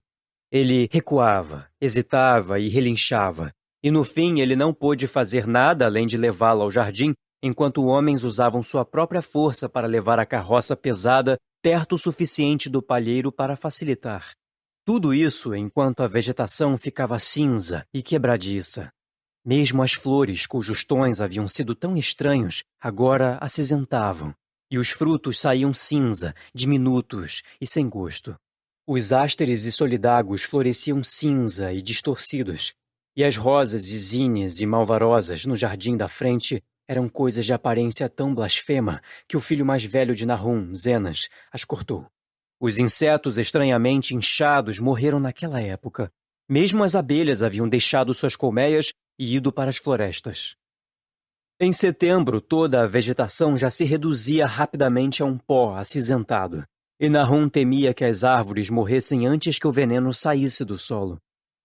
Ele recuava, hesitava e relinchava, e no fim ele não pôde fazer nada além de levá-la ao jardim, enquanto homens usavam sua própria força para levar a carroça pesada perto o suficiente do palheiro para facilitar. Tudo isso enquanto a vegetação ficava cinza e quebradiça. Mesmo as flores, cujos tons haviam sido tão estranhos, agora acinzentavam, e os frutos saíam cinza, diminutos e sem gosto. Os ásteres e solidagos floresciam cinza e distorcidos, e as rosas e zinhas e malvarosas no jardim da frente eram coisas de aparência tão blasfema que o filho mais velho de Nahum, Zenas, as cortou. Os insetos estranhamente inchados morreram naquela época. Mesmo as abelhas haviam deixado suas colmeias e ido para as florestas. Em setembro, toda a vegetação já se reduzia rapidamente a um pó acinzentado, e Nahum temia que as árvores morressem antes que o veneno saísse do solo.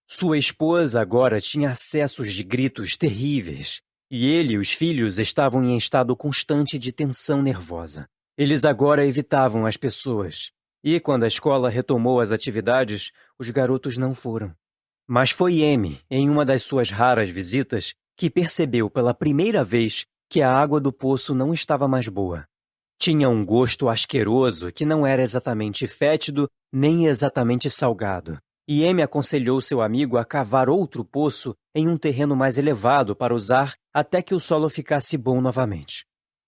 Sua esposa agora tinha acessos de gritos terríveis, e ele e os filhos estavam em estado constante de tensão nervosa. Eles agora evitavam as pessoas, e quando a escola retomou as atividades, os garotos não foram. Mas foi Amy, em uma das suas raras visitas, que percebeu pela primeira vez que a água do poço não estava mais boa. Tinha um gosto asqueroso que não era exatamente fétido nem exatamente salgado, e Amy aconselhou seu amigo a cavar outro poço em um terreno mais elevado para usar até que o solo ficasse bom novamente.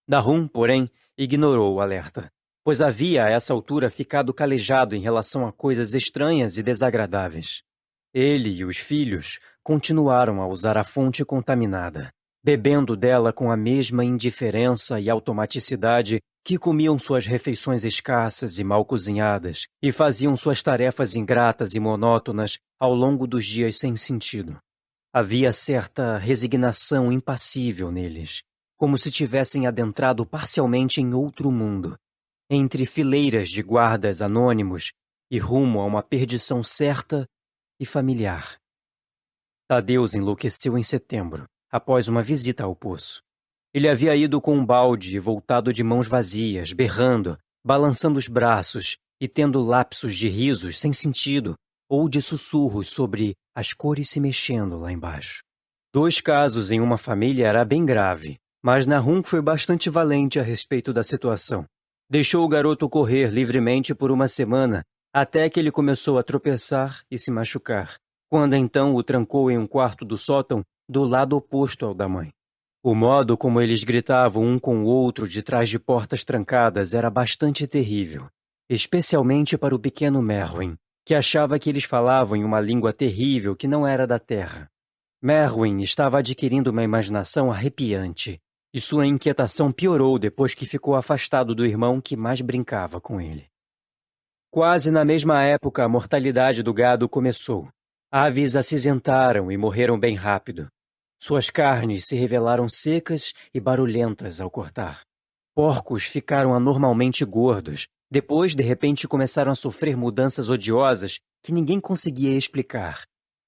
Nahum, porém, ignorou o alerta, pois havia a essa altura ficado calejado em relação a coisas estranhas e desagradáveis. Ele e os filhos continuaram a usar a fonte contaminada, bebendo dela com a mesma indiferença e automaticidade que comiam suas refeições escassas e mal cozinhadas e faziam suas tarefas ingratas e monótonas ao longo dos dias sem sentido. Havia certa resignação impassível neles, como se tivessem adentrado parcialmente em outro mundo, entre fileiras de guardas anônimos e rumo a uma perdição certa e familiar. Tadeus enlouqueceu em setembro, após uma visita ao poço. Ele havia ido com um balde e voltado de mãos vazias, berrando, balançando os braços e tendo lapsos de risos sem sentido ou de sussurros sobre as cores se mexendo lá embaixo. 2 casos em uma família era bem grave, mas Nahum foi bastante valente a respeito da situação. Deixou o garoto correr livremente por uma semana, até que ele começou a tropeçar e se machucar, quando então o trancou em um quarto do sótão do lado oposto ao da mãe. O modo como eles gritavam um com o outro de trás de portas trancadas era bastante terrível, especialmente para o pequeno Merwin, que achava que eles falavam em uma língua terrível que não era da terra. Merwin estava adquirindo uma imaginação arrepiante, e sua inquietação piorou depois que ficou afastado do irmão que mais brincava com ele. Quase na mesma época a mortalidade do gado começou. Aves acinzentaram e morreram bem rápido. Suas carnes se revelaram secas e barulhentas ao cortar. Porcos ficaram anormalmente gordos. Depois, de repente, começaram a sofrer mudanças odiosas que ninguém conseguia explicar.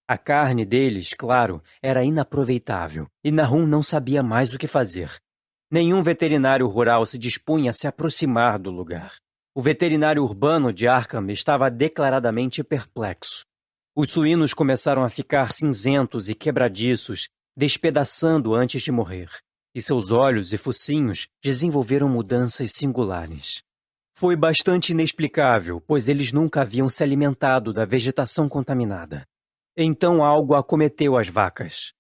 A carne deles, claro, era inaproveitável, e Nahum não sabia mais o que fazer. Nenhum veterinário rural se dispunha a se aproximar do lugar. O veterinário urbano de Arkham estava declaradamente perplexo. Os suínos começaram a ficar cinzentos e quebradiços, despedaçando antes de morrer, e seus olhos e focinhos desenvolveram mudanças singulares. Foi bastante inexplicável, pois eles nunca haviam se alimentado da vegetação contaminada. Então algo acometeu as vacas.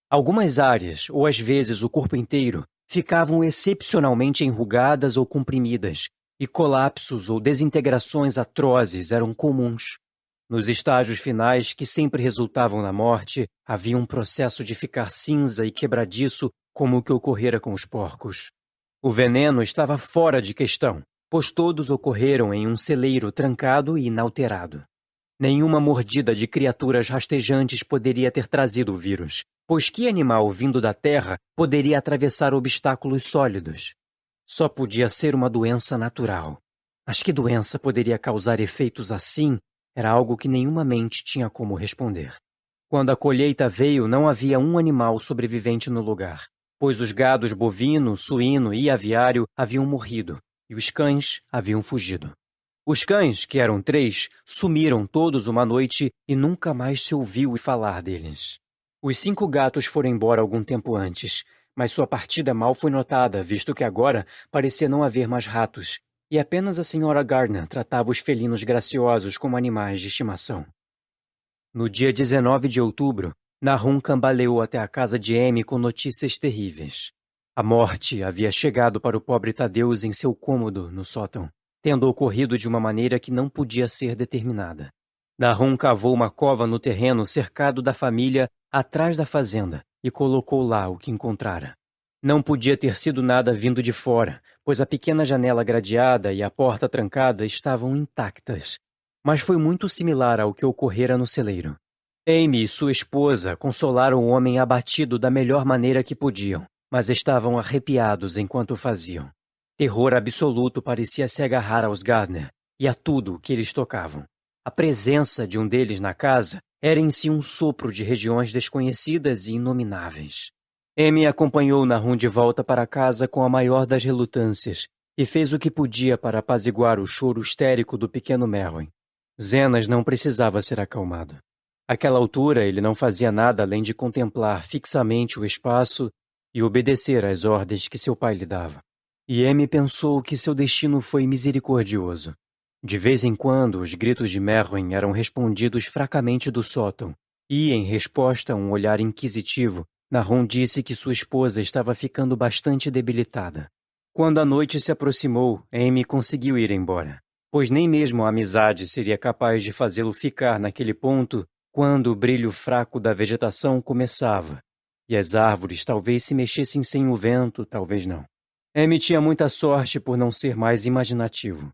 Algumas áreas, ou às vezes o corpo inteiro, ficavam excepcionalmente enrugadas ou comprimidas, e colapsos ou desintegrações atrozes eram comuns. Nos estágios finais, que sempre resultavam na morte, havia um processo de ficar cinza e quebradiço como o que ocorrera com os porcos. O veneno estava fora de questão, pois todos ocorreram em um celeiro trancado e inalterado. Nenhuma mordida de criaturas rastejantes poderia ter trazido o vírus, pois que animal vindo da terra poderia atravessar obstáculos sólidos? Só podia ser uma doença natural. Mas que doença poderia causar efeitos assim era algo que nenhuma mente tinha como responder. Quando a colheita veio, não havia um animal sobrevivente no lugar, pois os gados bovino, suíno e aviário haviam morrido, e os cães haviam fugido. Os cães, que eram 3, sumiram todos uma noite e nunca mais se ouviu falar deles. Os 5 gatos foram embora algum tempo antes, mas sua partida mal foi notada, visto que agora parecia não haver mais ratos, e apenas a senhora Gardner tratava os felinos graciosos como animais de estimação. No dia 19 de outubro, Nahum cambaleou até a casa de Amy com notícias terríveis. A morte havia chegado para o pobre Tadeus em seu cômodo no sótão, tendo ocorrido de uma maneira que não podia ser determinada. Nahum cavou uma cova no terreno cercado da família atrás da fazenda e colocou lá o que encontrara. Não podia ter sido nada vindo de fora, pois a pequena janela gradeada e a porta trancada estavam intactas. Mas foi muito similar ao que ocorrera no celeiro. Amy e sua esposa consolaram o homem abatido da melhor maneira que podiam, mas estavam arrepiados enquanto o faziam. Terror absoluto parecia se agarrar aos Gardner e a tudo o que eles tocavam. A presença de um deles na casa era em si um sopro de regiões desconhecidas e inomináveis. Amy acompanhou Nahum de volta para casa com a maior das relutâncias e fez o que podia para apaziguar o choro histérico do pequeno Merwin. Zenas não precisava ser acalmado. Àquela altura, ele não fazia nada além de contemplar fixamente o espaço e obedecer às ordens que seu pai lhe dava. E Amy pensou que seu destino foi misericordioso. De vez em quando, os gritos de Merwin eram respondidos fracamente do sótão, e, em resposta a um olhar inquisitivo, Nahum disse que sua esposa estava ficando bastante debilitada. Quando a noite se aproximou, Amy conseguiu ir embora, pois nem mesmo a amizade seria capaz de fazê-lo ficar naquele ponto quando o brilho fraco da vegetação começava, e as árvores talvez se mexessem sem o vento, talvez não. Amy tinha muita sorte por não ser mais imaginativo.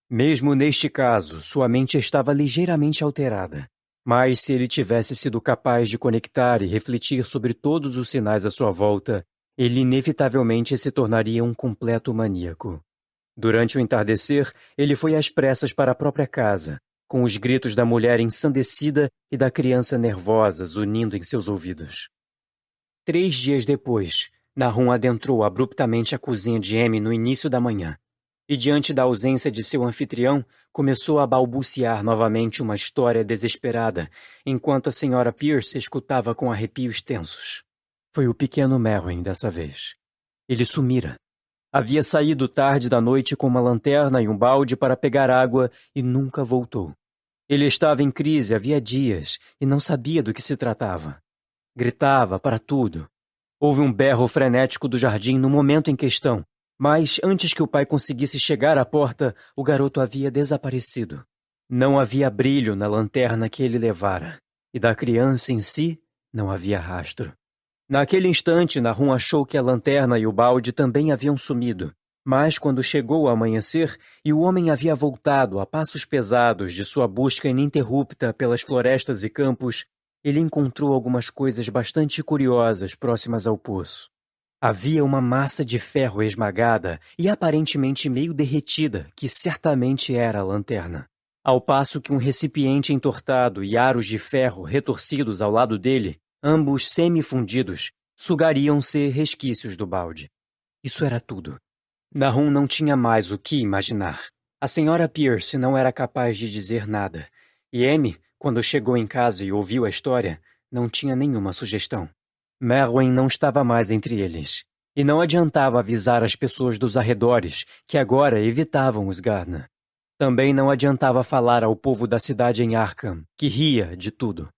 Mesmo neste caso, sua mente estava ligeiramente alterada. Mas se ele tivesse sido capaz de conectar e refletir sobre todos os sinais à sua volta, ele inevitavelmente se tornaria um completo maníaco. Durante o entardecer, ele foi às pressas para a própria casa, com os gritos da mulher ensandecida e da criança nervosa zunindo em seus ouvidos. 3 dias depois, Nahum adentrou abruptamente a cozinha de Amy no início da manhã, e diante da ausência de seu anfitrião, começou a balbuciar novamente uma história desesperada, enquanto a senhora Pierce escutava com arrepios tensos. Foi o pequeno Merwin dessa vez. Ele sumira. Havia saído tarde da noite com uma lanterna e um balde para pegar água e nunca voltou. Ele estava em crise havia dias e não sabia do que se tratava. Gritava para tudo. Houve um berro frenético do jardim no momento em questão, mas antes que o pai conseguisse chegar à porta, o garoto havia desaparecido. Não havia brilho na lanterna que ele levara, e da criança em si não havia rastro. Naquele instante, Nahum achou que a lanterna e o balde também haviam sumido, mas quando chegou o amanhecer e o homem havia voltado a passos pesados de sua busca ininterrupta pelas florestas e campos, ele encontrou algumas coisas bastante curiosas próximas ao poço. Havia uma massa de ferro esmagada e aparentemente meio derretida, que certamente era a lanterna. Ao passo que um recipiente entortado e aros de ferro retorcidos ao lado dele, ambos semi-fundidos, sugariam-se resquícios do balde. Isso era tudo. Nahum não tinha mais o que imaginar. A senhora Pierce não era capaz de dizer nada, e Amy, quando chegou em casa e ouviu a história, não tinha nenhuma sugestão. Merwin não estava mais entre eles, e não adiantava avisar as pessoas dos arredores, que agora evitavam os Gardner. Também não adiantava falar ao povo da cidade em Arkham, que ria de tudo.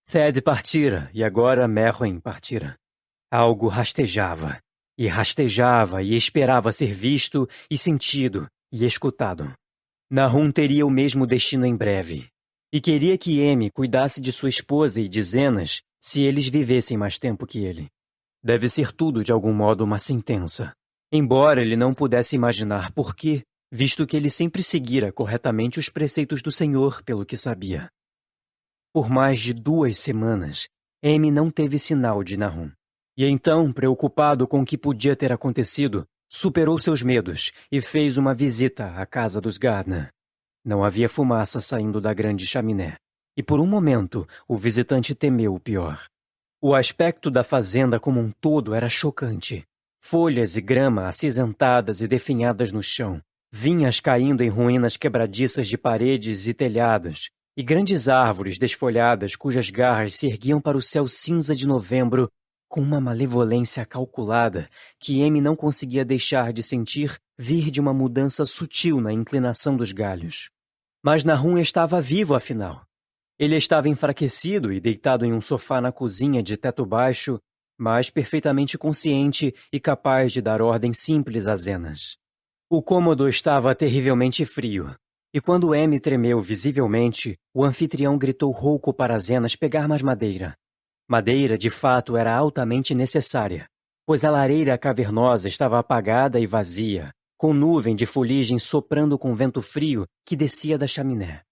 Thad partira, e agora Merwin partira. Algo rastejava, e esperava ser visto e sentido e escutado. Nahum teria o mesmo destino em breve, e queria que Amy cuidasse de sua esposa e de Zenas se eles vivessem mais tempo que ele. Deve ser tudo de algum modo uma sentença, embora ele não pudesse imaginar por quê, visto que ele sempre seguira corretamente os preceitos do Senhor pelo que sabia. Por mais de 2 semanas, Amy não teve sinal de Nahum. E então, preocupado com o que podia ter acontecido, superou seus medos e fez uma visita à casa dos Gardner. Não havia fumaça saindo da grande chaminé, e por um momento o visitante temeu o pior. O aspecto da fazenda como um todo era chocante. Folhas e grama acinzentadas e definhadas no chão, Vinhas caindo em ruínas quebradiças de paredes e telhados, e grandes árvores desfolhadas cujas garras se erguiam para o céu cinza de novembro com uma malevolência calculada que Amy não conseguia deixar de sentir vir de uma mudança sutil na inclinação dos galhos. Mas Nahum estava vivo, afinal. Ele estava enfraquecido e deitado em um sofá na cozinha de teto baixo, mas perfeitamente consciente e capaz de dar ordens simples a Zenas. O cômodo estava terrivelmente frio, e quando Amy tremeu visivelmente, o anfitrião gritou rouco para Zenas pegar mais madeira. Madeira, de fato, era altamente necessária, pois a lareira cavernosa estava apagada e vazia, com nuvem de fuligem soprando com vento frio que descia da chaminé.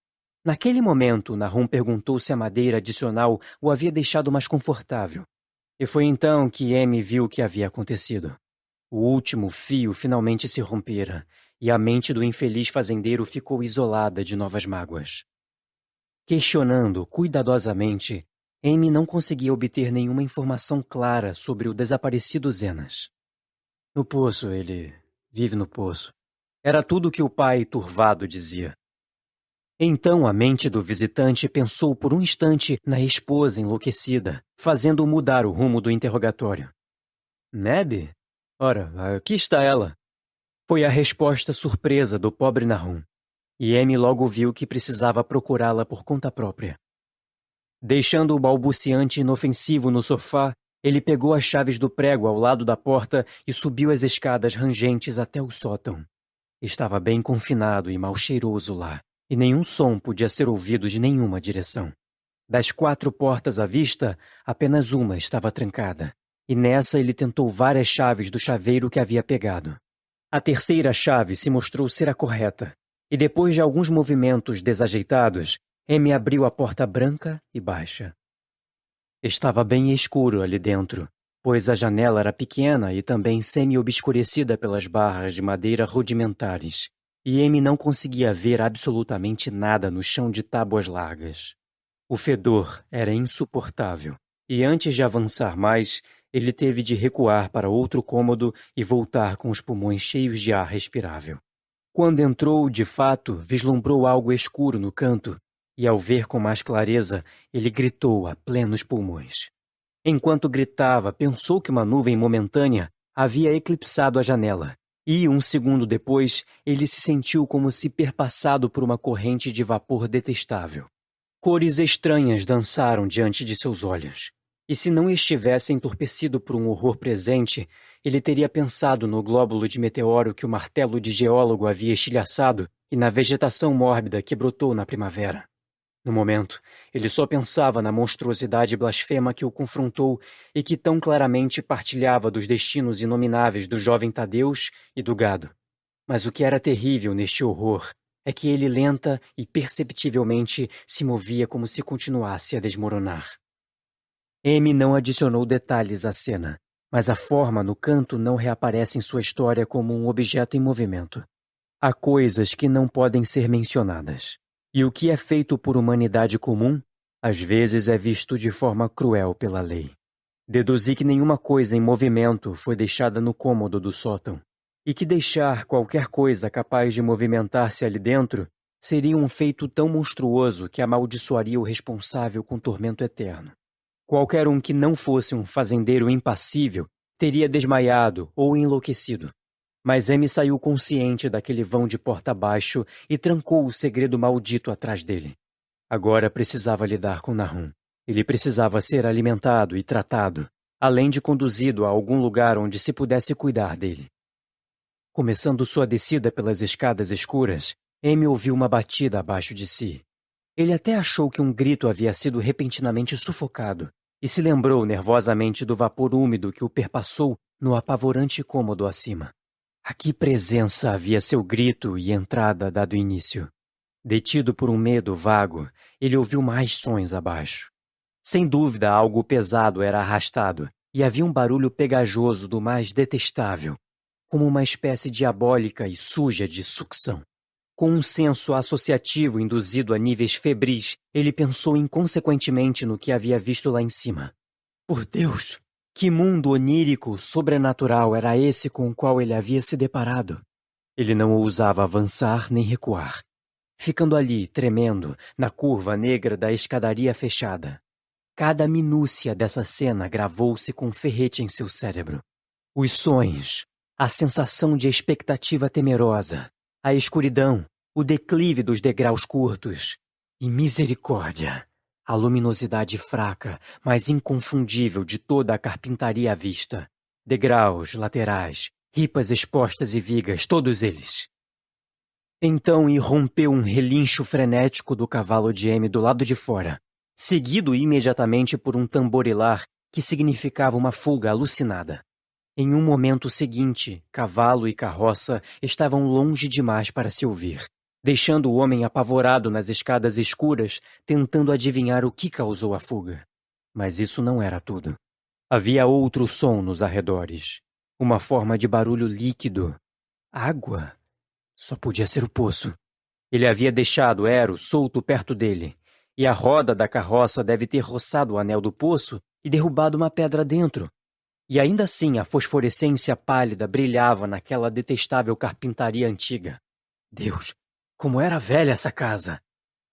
Naquele momento, Nahum perguntou se a madeira adicional o havia deixado mais confortável. E foi então que Amy viu o que havia acontecido. O último fio finalmente se rompera, e a mente do infeliz fazendeiro ficou isolada de novas mágoas. Questionando cuidadosamente, Amy não conseguia obter nenhuma informação clara sobre o desaparecido Zenas. No poço, ele vive no poço. Era tudo o que o pai turvado dizia. Então a mente do visitante pensou por um instante na esposa enlouquecida, fazendo mudar o rumo do interrogatório. Neb? Ora, aqui está ela. Foi a resposta surpresa do pobre Nahum, e Amy logo viu que precisava procurá-la por conta própria. Deixando o balbuciante inofensivo no sofá, ele pegou as chaves do prego ao lado da porta e subiu as escadas rangentes até o sótão. Estava bem confinado e mal cheiroso lá, e nenhum som podia ser ouvido de nenhuma direção. Das 4 portas à vista, apenas uma estava trancada, e nessa ele tentou várias chaves do chaveiro que havia pegado. A terceira chave se mostrou ser a correta, e depois de alguns movimentos desajeitados, Amy abriu a porta branca e baixa. Estava bem escuro ali dentro, pois a janela era pequena e também semi-obscurecida pelas barras de madeira rudimentares, e Amy não conseguia ver absolutamente nada no chão de tábuas largas. O fedor era insuportável, e antes de avançar mais, ele teve de recuar para outro cômodo e voltar com os pulmões cheios de ar respirável. Quando entrou, de fato, vislumbrou algo escuro no canto, e ao ver com mais clareza, ele gritou a plenos pulmões. Enquanto gritava, pensou que uma nuvem momentânea havia eclipsado a janela, e, um segundo depois, ele se sentiu como se perpassado por uma corrente de vapor detestável. Cores estranhas dançaram diante de seus olhos, e se não estivesse entorpecido por um horror presente, ele teria pensado no glóbulo de meteoro que o martelo de geólogo havia estilhaçado e na vegetação mórbida que brotou na primavera. No momento, ele só pensava na monstruosidade blasfema que o confrontou e que tão claramente partilhava dos destinos inomináveis do jovem Tadeus e do gado. Mas o que era terrível neste horror é que ele lenta e perceptivelmente se movia como se continuasse a desmoronar. Amy não adicionou detalhes à cena, mas a forma no canto não reaparece em sua história como um objeto em movimento. Há coisas que não podem ser mencionadas. E o que é feito por humanidade comum, às vezes é visto de forma cruel pela lei. Deduzi que nenhuma coisa em movimento foi deixada no cômodo do sótão, e que deixar qualquer coisa capaz de movimentar-se ali dentro seria um feito tão monstruoso que amaldiçoaria o responsável com tormento eterno. Qualquer um que não fosse um fazendeiro impassível teria desmaiado ou enlouquecido. Mas Amy saiu consciente daquele vão de porta abaixo e trancou o segredo maldito atrás dele. Agora precisava lidar com Nahum. Ele precisava ser alimentado e tratado, além de conduzido a algum lugar onde se pudesse cuidar dele. Começando sua descida pelas escadas escuras, Amy ouviu uma batida abaixo de si. Ele até achou que um grito havia sido repentinamente sufocado e se lembrou nervosamente do vapor úmido que o perpassou no apavorante cômodo acima. A que presença havia seu grito e entrada dado início? Detido por um medo vago, ele ouviu mais sons abaixo. Sem dúvida, algo pesado era arrastado, e havia um barulho pegajoso do mais detestável, como uma espécie diabólica e suja de sucção. Com um senso associativo induzido a níveis febris, ele pensou inconsequentemente no que havia visto lá em cima. Por Deus! Que mundo onírico, sobrenatural era esse com o qual ele havia se deparado? Ele não ousava avançar nem recuar, ficando ali, tremendo, na curva negra da escadaria fechada. Cada minúcia dessa cena gravou-se com ferrete em seu cérebro. Os sonhos, a sensação de expectativa temerosa, a escuridão, o declive dos degraus curtos e misericórdia, a luminosidade fraca, mas inconfundível de toda a carpintaria à vista. Degraus, laterais, ripas expostas e vigas, todos eles. Então irrompeu um relincho frenético do cavalo de M do lado de fora, seguido imediatamente por um tamborilar que significava uma fuga alucinada. Em um momento seguinte, cavalo e carroça estavam longe demais para se ouvir, deixando o homem apavorado nas escadas escuras, tentando adivinhar o que causou a fuga. Mas isso não era tudo. Havia outro som nos arredores, uma forma de barulho líquido. Água? Só podia ser o poço. Ele havia deixado Ero solto perto dele, e a roda da carroça deve ter roçado o anel do poço e derrubado uma pedra dentro. E ainda assim a fosforescência pálida brilhava naquela detestável carpintaria antiga. Deus, como era velha essa casa!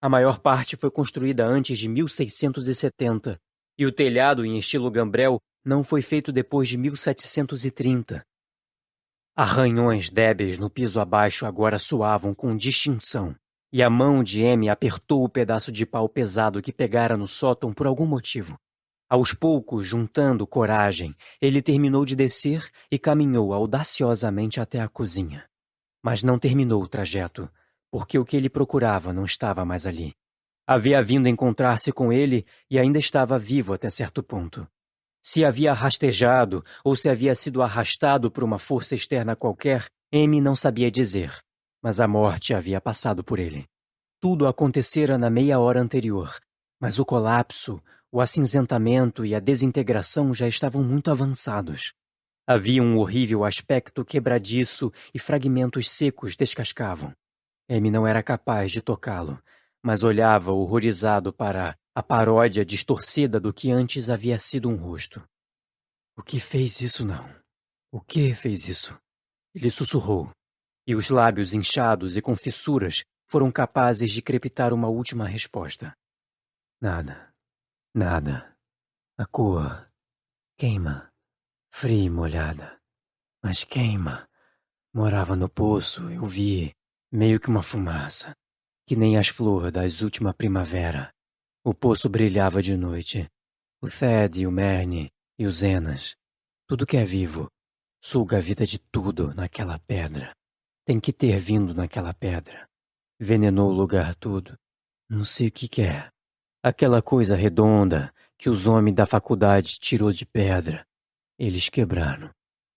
A maior parte foi construída antes de 1670, e o telhado em estilo gambrel não foi feito depois de 1730. Arranhões débeis no piso abaixo agora soavam com distinção, e a mão de M apertou o pedaço de pau pesado que pegara no sótão por algum motivo. Aos poucos, juntando coragem, ele terminou de descer e caminhou audaciosamente até a cozinha. Mas não terminou o trajeto, porque o que ele procurava não estava mais ali. Havia vindo encontrar-se com ele e ainda estava vivo até certo ponto. Se havia rastejado ou se havia sido arrastado por uma força externa qualquer, M não sabia dizer, mas a morte havia passado por ele. Tudo acontecera na meia hora anterior, mas o colapso, o acinzentamento e a desintegração já estavam muito avançados. Havia um horrível aspecto quebradiço e fragmentos secos descascavam. M não era capaz de tocá-lo, mas olhava horrorizado para a paródia distorcida do que antes havia sido um rosto. O que fez isso, não? O que fez isso? Ele sussurrou, e os lábios inchados e com fissuras foram capazes de crepitar uma última resposta. Nada. Nada. A cor queima, fria e molhada. Mas queima. Morava no poço, eu vi, meio que uma fumaça, que nem as flores das última primavera. O poço brilhava de noite. O Thed e o Merne e os Zenas, tudo que é vivo, suga a vida de tudo naquela pedra. Tem que ter vindo naquela pedra. Venenou o lugar todo. Não sei o que é. Aquela coisa redonda que os homens da faculdade tirou de pedra. Eles quebraram.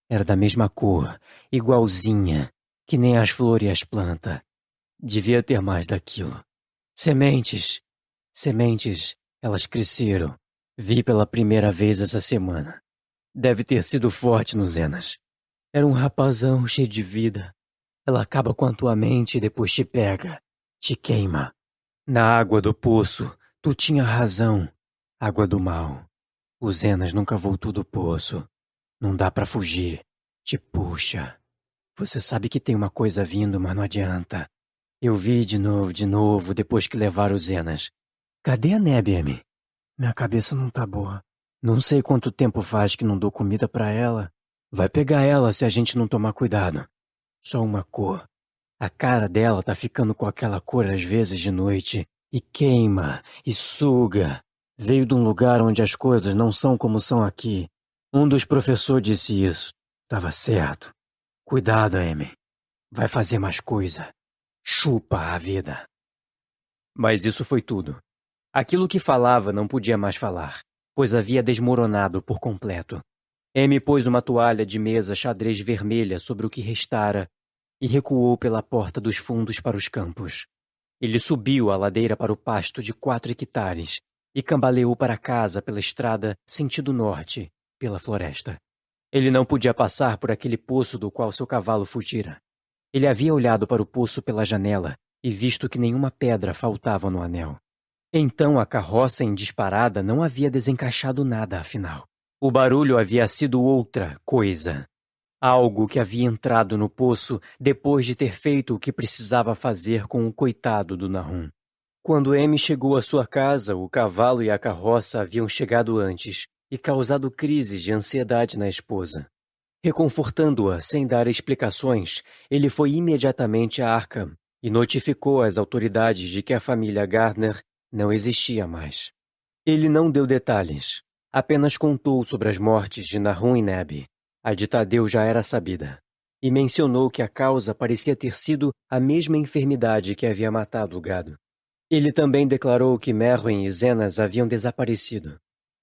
Era da mesma cor, igualzinha, que nem as flores e as plantas. Devia ter mais daquilo. Sementes, elas cresceram. Vi pela primeira vez essa semana. Deve ter sido forte nos Zenas. Era um rapazão cheio de vida. Ela acaba com a tua mente e depois te pega, te queima. Na água do poço, tu tinha razão. Água do mal. Os Zenas nunca voltou do poço. Não dá pra fugir. Te puxa. Você sabe que tem uma coisa vindo, mas não adianta. Eu vi de novo, depois que levaram os Zenas. Cadê a Neb, M? Minha cabeça não tá boa. Não sei quanto tempo faz que não dou comida pra ela. Vai pegar ela se a gente não tomar cuidado. Só uma cor. A cara dela tá ficando com aquela cor às vezes de noite. E queima, e suga. Veio de um lugar onde as coisas não são como são aqui. Um dos professores disse isso. Tava certo. Cuidado, M. Vai fazer mais coisa. Chupa a vida. Mas isso foi tudo. Aquilo que falava não podia mais falar, pois havia desmoronado por completo. M pôs uma toalha de mesa xadrez vermelha sobre o que restara e recuou pela porta dos fundos para os campos. Ele subiu a ladeira para o pasto de 4 hectares e cambaleou para casa pela estrada sentido norte, pela floresta. Ele não podia passar por aquele poço do qual seu cavalo fugira. Ele havia olhado para o poço pela janela e visto que nenhuma pedra faltava no anel. Então a carroça em disparada não havia desencaixado nada, afinal. O barulho havia sido outra coisa. Algo que havia entrado no poço depois de ter feito o que precisava fazer com o coitado do Nahum. Quando Amy chegou à sua casa, o cavalo e a carroça haviam chegado antes e causado crises de ansiedade na esposa. Reconfortando-a sem dar explicações, ele foi imediatamente a Arkham e notificou as autoridades de que a família Gardner não existia mais. Ele não deu detalhes, apenas contou sobre as mortes de Nahum e Neb. A de Tadeu já era sabida, e mencionou que a causa parecia ter sido a mesma enfermidade que havia matado o gado. Ele também declarou que Merwin e Zenas haviam desaparecido.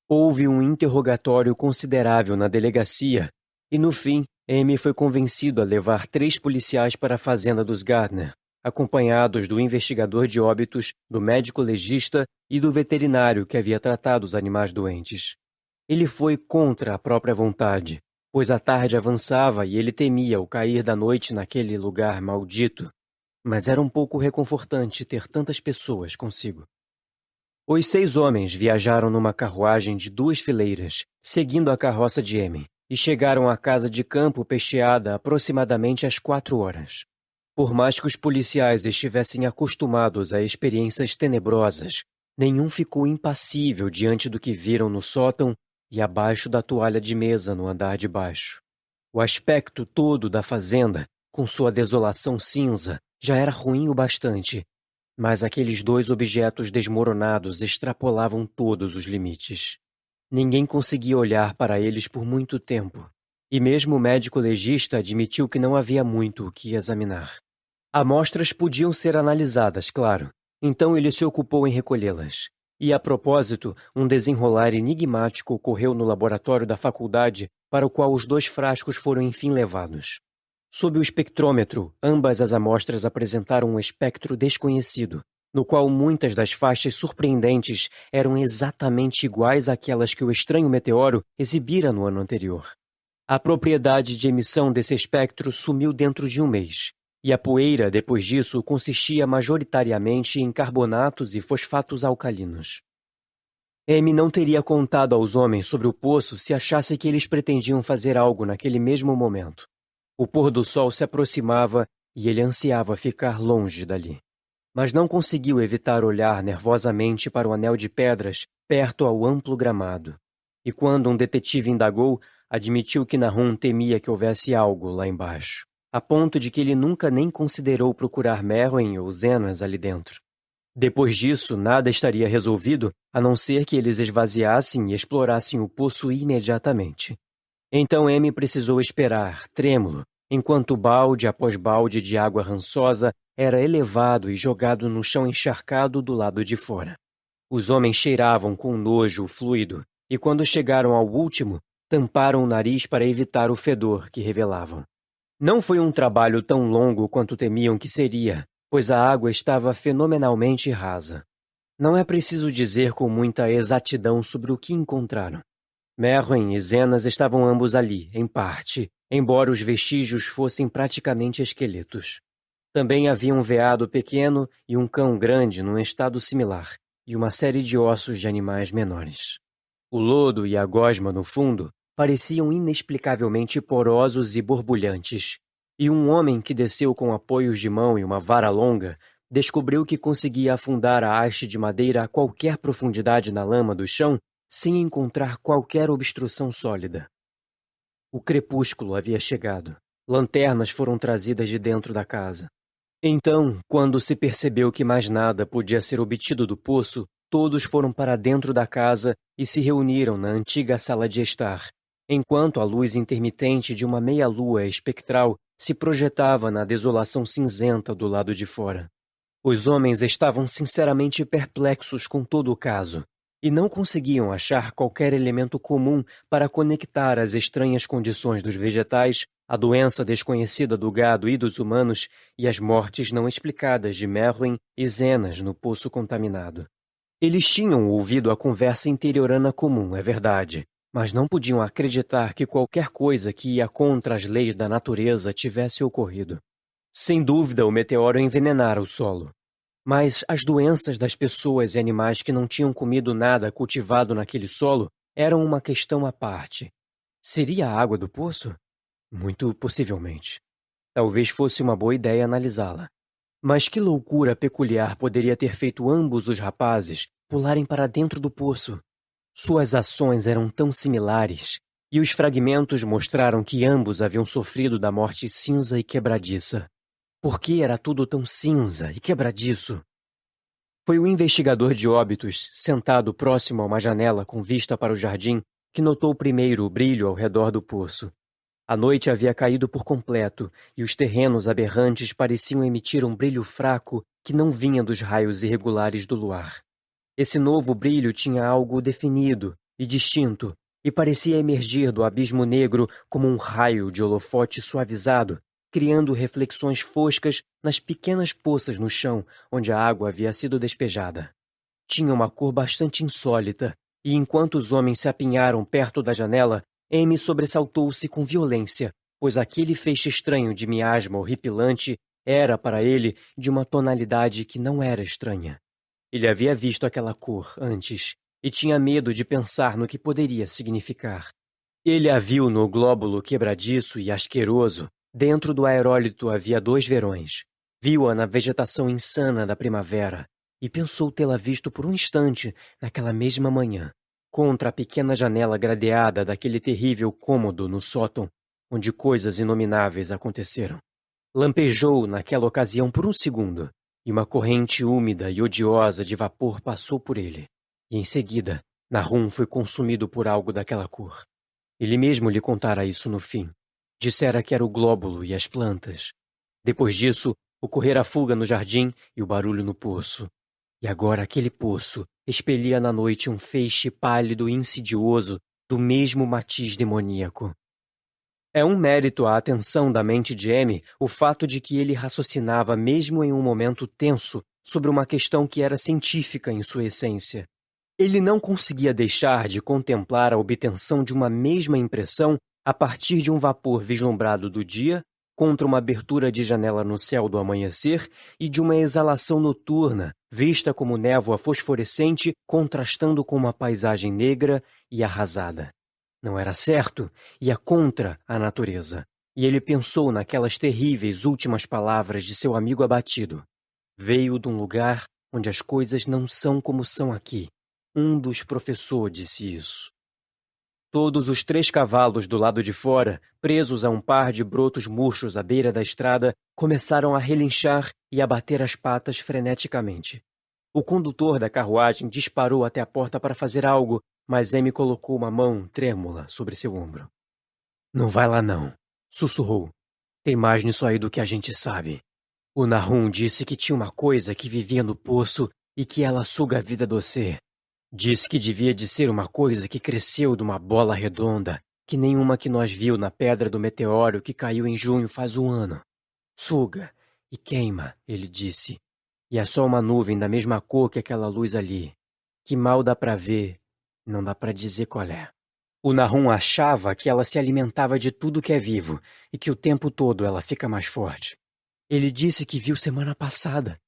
Houve um interrogatório considerável na delegacia, e no fim, Amy foi convencido a levar 3 policiais para a fazenda dos Gardner, acompanhados do investigador de óbitos, do médico legista e do veterinário que havia tratado os animais doentes. Ele foi contra a própria vontade, pois a tarde avançava e ele temia o cair da noite naquele lugar maldito. Mas era um pouco reconfortante ter tantas pessoas consigo. Os 6 homens viajaram numa carruagem de 2 fileiras, seguindo a carroça de Amy, e chegaram à casa de campo peixeada aproximadamente às 4 horas. Por mais que os policiais estivessem acostumados a experiências tenebrosas, nenhum ficou impassível diante do que viram no sótão e abaixo da toalha de mesa no andar de baixo. O aspecto todo da fazenda, com sua desolação cinza, já era ruim o bastante, mas aqueles 2 objetos desmoronados extrapolavam todos os limites. Ninguém conseguia olhar para eles por muito tempo, e mesmo o médico legista admitiu que não havia muito o que examinar. Amostras podiam ser analisadas, claro, então ele se ocupou em recolhê-las. E, a propósito, um desenrolar enigmático ocorreu no laboratório da faculdade, para o qual os 2 frascos foram enfim levados. Sob o espectrômetro, ambas as amostras apresentaram um espectro desconhecido, no qual muitas das faixas surpreendentes eram exatamente iguais àquelas que o estranho meteoro exibira no ano anterior. A propriedade de emissão desse espectro sumiu dentro de um mês, e a poeira, depois disso, consistia majoritariamente em carbonatos e fosfatos alcalinos. Amy não teria contado aos homens sobre o poço se achasse que eles pretendiam fazer algo naquele mesmo momento. O pôr do sol se aproximava e ele ansiava ficar longe dali. Mas não conseguiu evitar olhar nervosamente para o anel de pedras perto ao amplo gramado. E quando um detetive indagou, admitiu que Nahum temia que houvesse algo lá embaixo, a ponto de que ele nunca nem considerou procurar Merwin ou Zenas ali dentro. Depois disso, nada estaria resolvido, a não ser que eles esvaziassem e explorassem o poço imediatamente. Então Amy precisou esperar, trêmulo, enquanto balde após balde de água rançosa era elevado e jogado no chão encharcado do lado de fora. Os homens cheiravam com nojo o fluido, e quando chegaram ao último, tamparam o nariz para evitar o fedor que revelavam. Não foi um trabalho tão longo quanto temiam que seria, pois a água estava fenomenalmente rasa. Não é preciso dizer com muita exatidão sobre o que encontraram. Merwin e Zenas estavam ambos ali, em parte, embora os vestígios fossem praticamente esqueletos. Também havia um veado pequeno e um cão grande num estado similar, e uma série de ossos de animais menores. O lodo e a gosma no fundo pareciam inexplicavelmente porosos e borbulhantes, e um homem que desceu com apoios de mão e uma vara longa descobriu que conseguia afundar a haste de madeira a qualquer profundidade na lama do chão sem encontrar qualquer obstrução sólida. O crepúsculo havia chegado. Lanternas foram trazidas de dentro da casa. Então, quando se percebeu que mais nada podia ser obtido do poço, todos foram para dentro da casa e se reuniram na antiga sala de estar, enquanto a luz intermitente de uma meia-lua espectral se projetava na desolação cinzenta do lado de fora. Os homens estavam sinceramente perplexos com todo o caso, e não conseguiam achar qualquer elemento comum para conectar as estranhas condições dos vegetais, a doença desconhecida do gado e dos humanos e as mortes não explicadas de Merwin e Zenas no poço contaminado. Eles tinham ouvido a conversa interiorana comum, é verdade, mas não podiam acreditar que qualquer coisa que ia contra as leis da natureza tivesse ocorrido. Sem dúvida, o meteoro envenenara o solo. Mas as doenças das pessoas e animais que não tinham comido nada cultivado naquele solo eram uma questão à parte. Seria a água do poço? Muito possivelmente. Talvez fosse uma boa ideia analisá-la. Mas que loucura peculiar poderia ter feito ambos os rapazes pularem para dentro do poço? Suas ações eram tão similares, e os fragmentos mostraram que ambos haviam sofrido da morte cinza e quebradiça. Por que era tudo tão cinza e quebradiço? Foi o investigador de óbitos, sentado próximo a uma janela com vista para o jardim, que notou primeiro o brilho ao redor do poço. A noite havia caído por completo, e os terrenos aberrantes pareciam emitir um brilho fraco que não vinha dos raios irregulares do luar. Esse novo brilho tinha algo definido e distinto, e parecia emergir do abismo negro como um raio de holofote suavizado, criando reflexões foscas nas pequenas poças no chão onde a água havia sido despejada. Tinha uma cor bastante insólita, e enquanto os homens se apinharam perto da janela, Amy sobressaltou-se com violência, pois aquele feixe estranho de miasma horripilante era, para ele, de uma tonalidade que não era estranha. Ele havia visto aquela cor antes, e tinha medo de pensar no que poderia significar. Ele a viu no glóbulo quebradiço e asqueroso. Dentro do aerólito havia 2 verões. Viu-a na vegetação insana da primavera, e pensou tê-la visto por um instante naquela mesma manhã, contra a pequena janela gradeada daquele terrível cômodo no sótão, onde coisas inomináveis aconteceram. Lampejou naquela ocasião por um segundo, e uma corrente úmida e odiosa de vapor passou por ele. E em seguida, Nahum foi consumido por algo daquela cor. Ele mesmo lhe contara isso no fim. Dissera que era o glóbulo e as plantas. Depois disso, ocorrera a fuga no jardim e o barulho no poço. E agora aquele poço expelia na noite um feixe pálido e insidioso do mesmo matiz demoníaco. É um mérito à atenção da mente de M o fato de que ele raciocinava mesmo em um momento tenso sobre uma questão que era científica em sua essência. Ele não conseguia deixar de contemplar a obtenção de uma mesma impressão a partir de um vapor vislumbrado do dia contra uma abertura de janela no céu do amanhecer e de uma exalação noturna, vista como névoa fosforescente contrastando com uma paisagem negra e arrasada. Não era certo, ia contra a natureza, e ele pensou naquelas terríveis últimas palavras de seu amigo abatido. Veio de um lugar onde as coisas não são como são aqui. Um dos professores disse isso. Todos os 3 cavalos do lado de fora, presos a um par de brotos murchos à beira da estrada, começaram a relinchar e a bater as patas freneticamente. O condutor da carruagem disparou até a porta para fazer algo, mas Amy colocou uma mão trêmula sobre seu ombro. Não vai lá não, sussurrou. Tem mais nisso aí do que a gente sabe. O Nahum disse que tinha uma coisa que vivia no poço e que ela suga a vida do você. Disse que devia de ser uma coisa que cresceu de uma bola redonda, que nenhuma que nós viu na pedra do meteoro que caiu em junho faz 1 ano. Suga e queima, ele disse. E é só uma nuvem da mesma cor que aquela luz ali, que mal dá para ver, não dá para dizer qual é. O Nahum achava que ela se alimentava de tudo que é vivo e que o tempo todo ela fica mais forte. Ele disse que viu semana passada.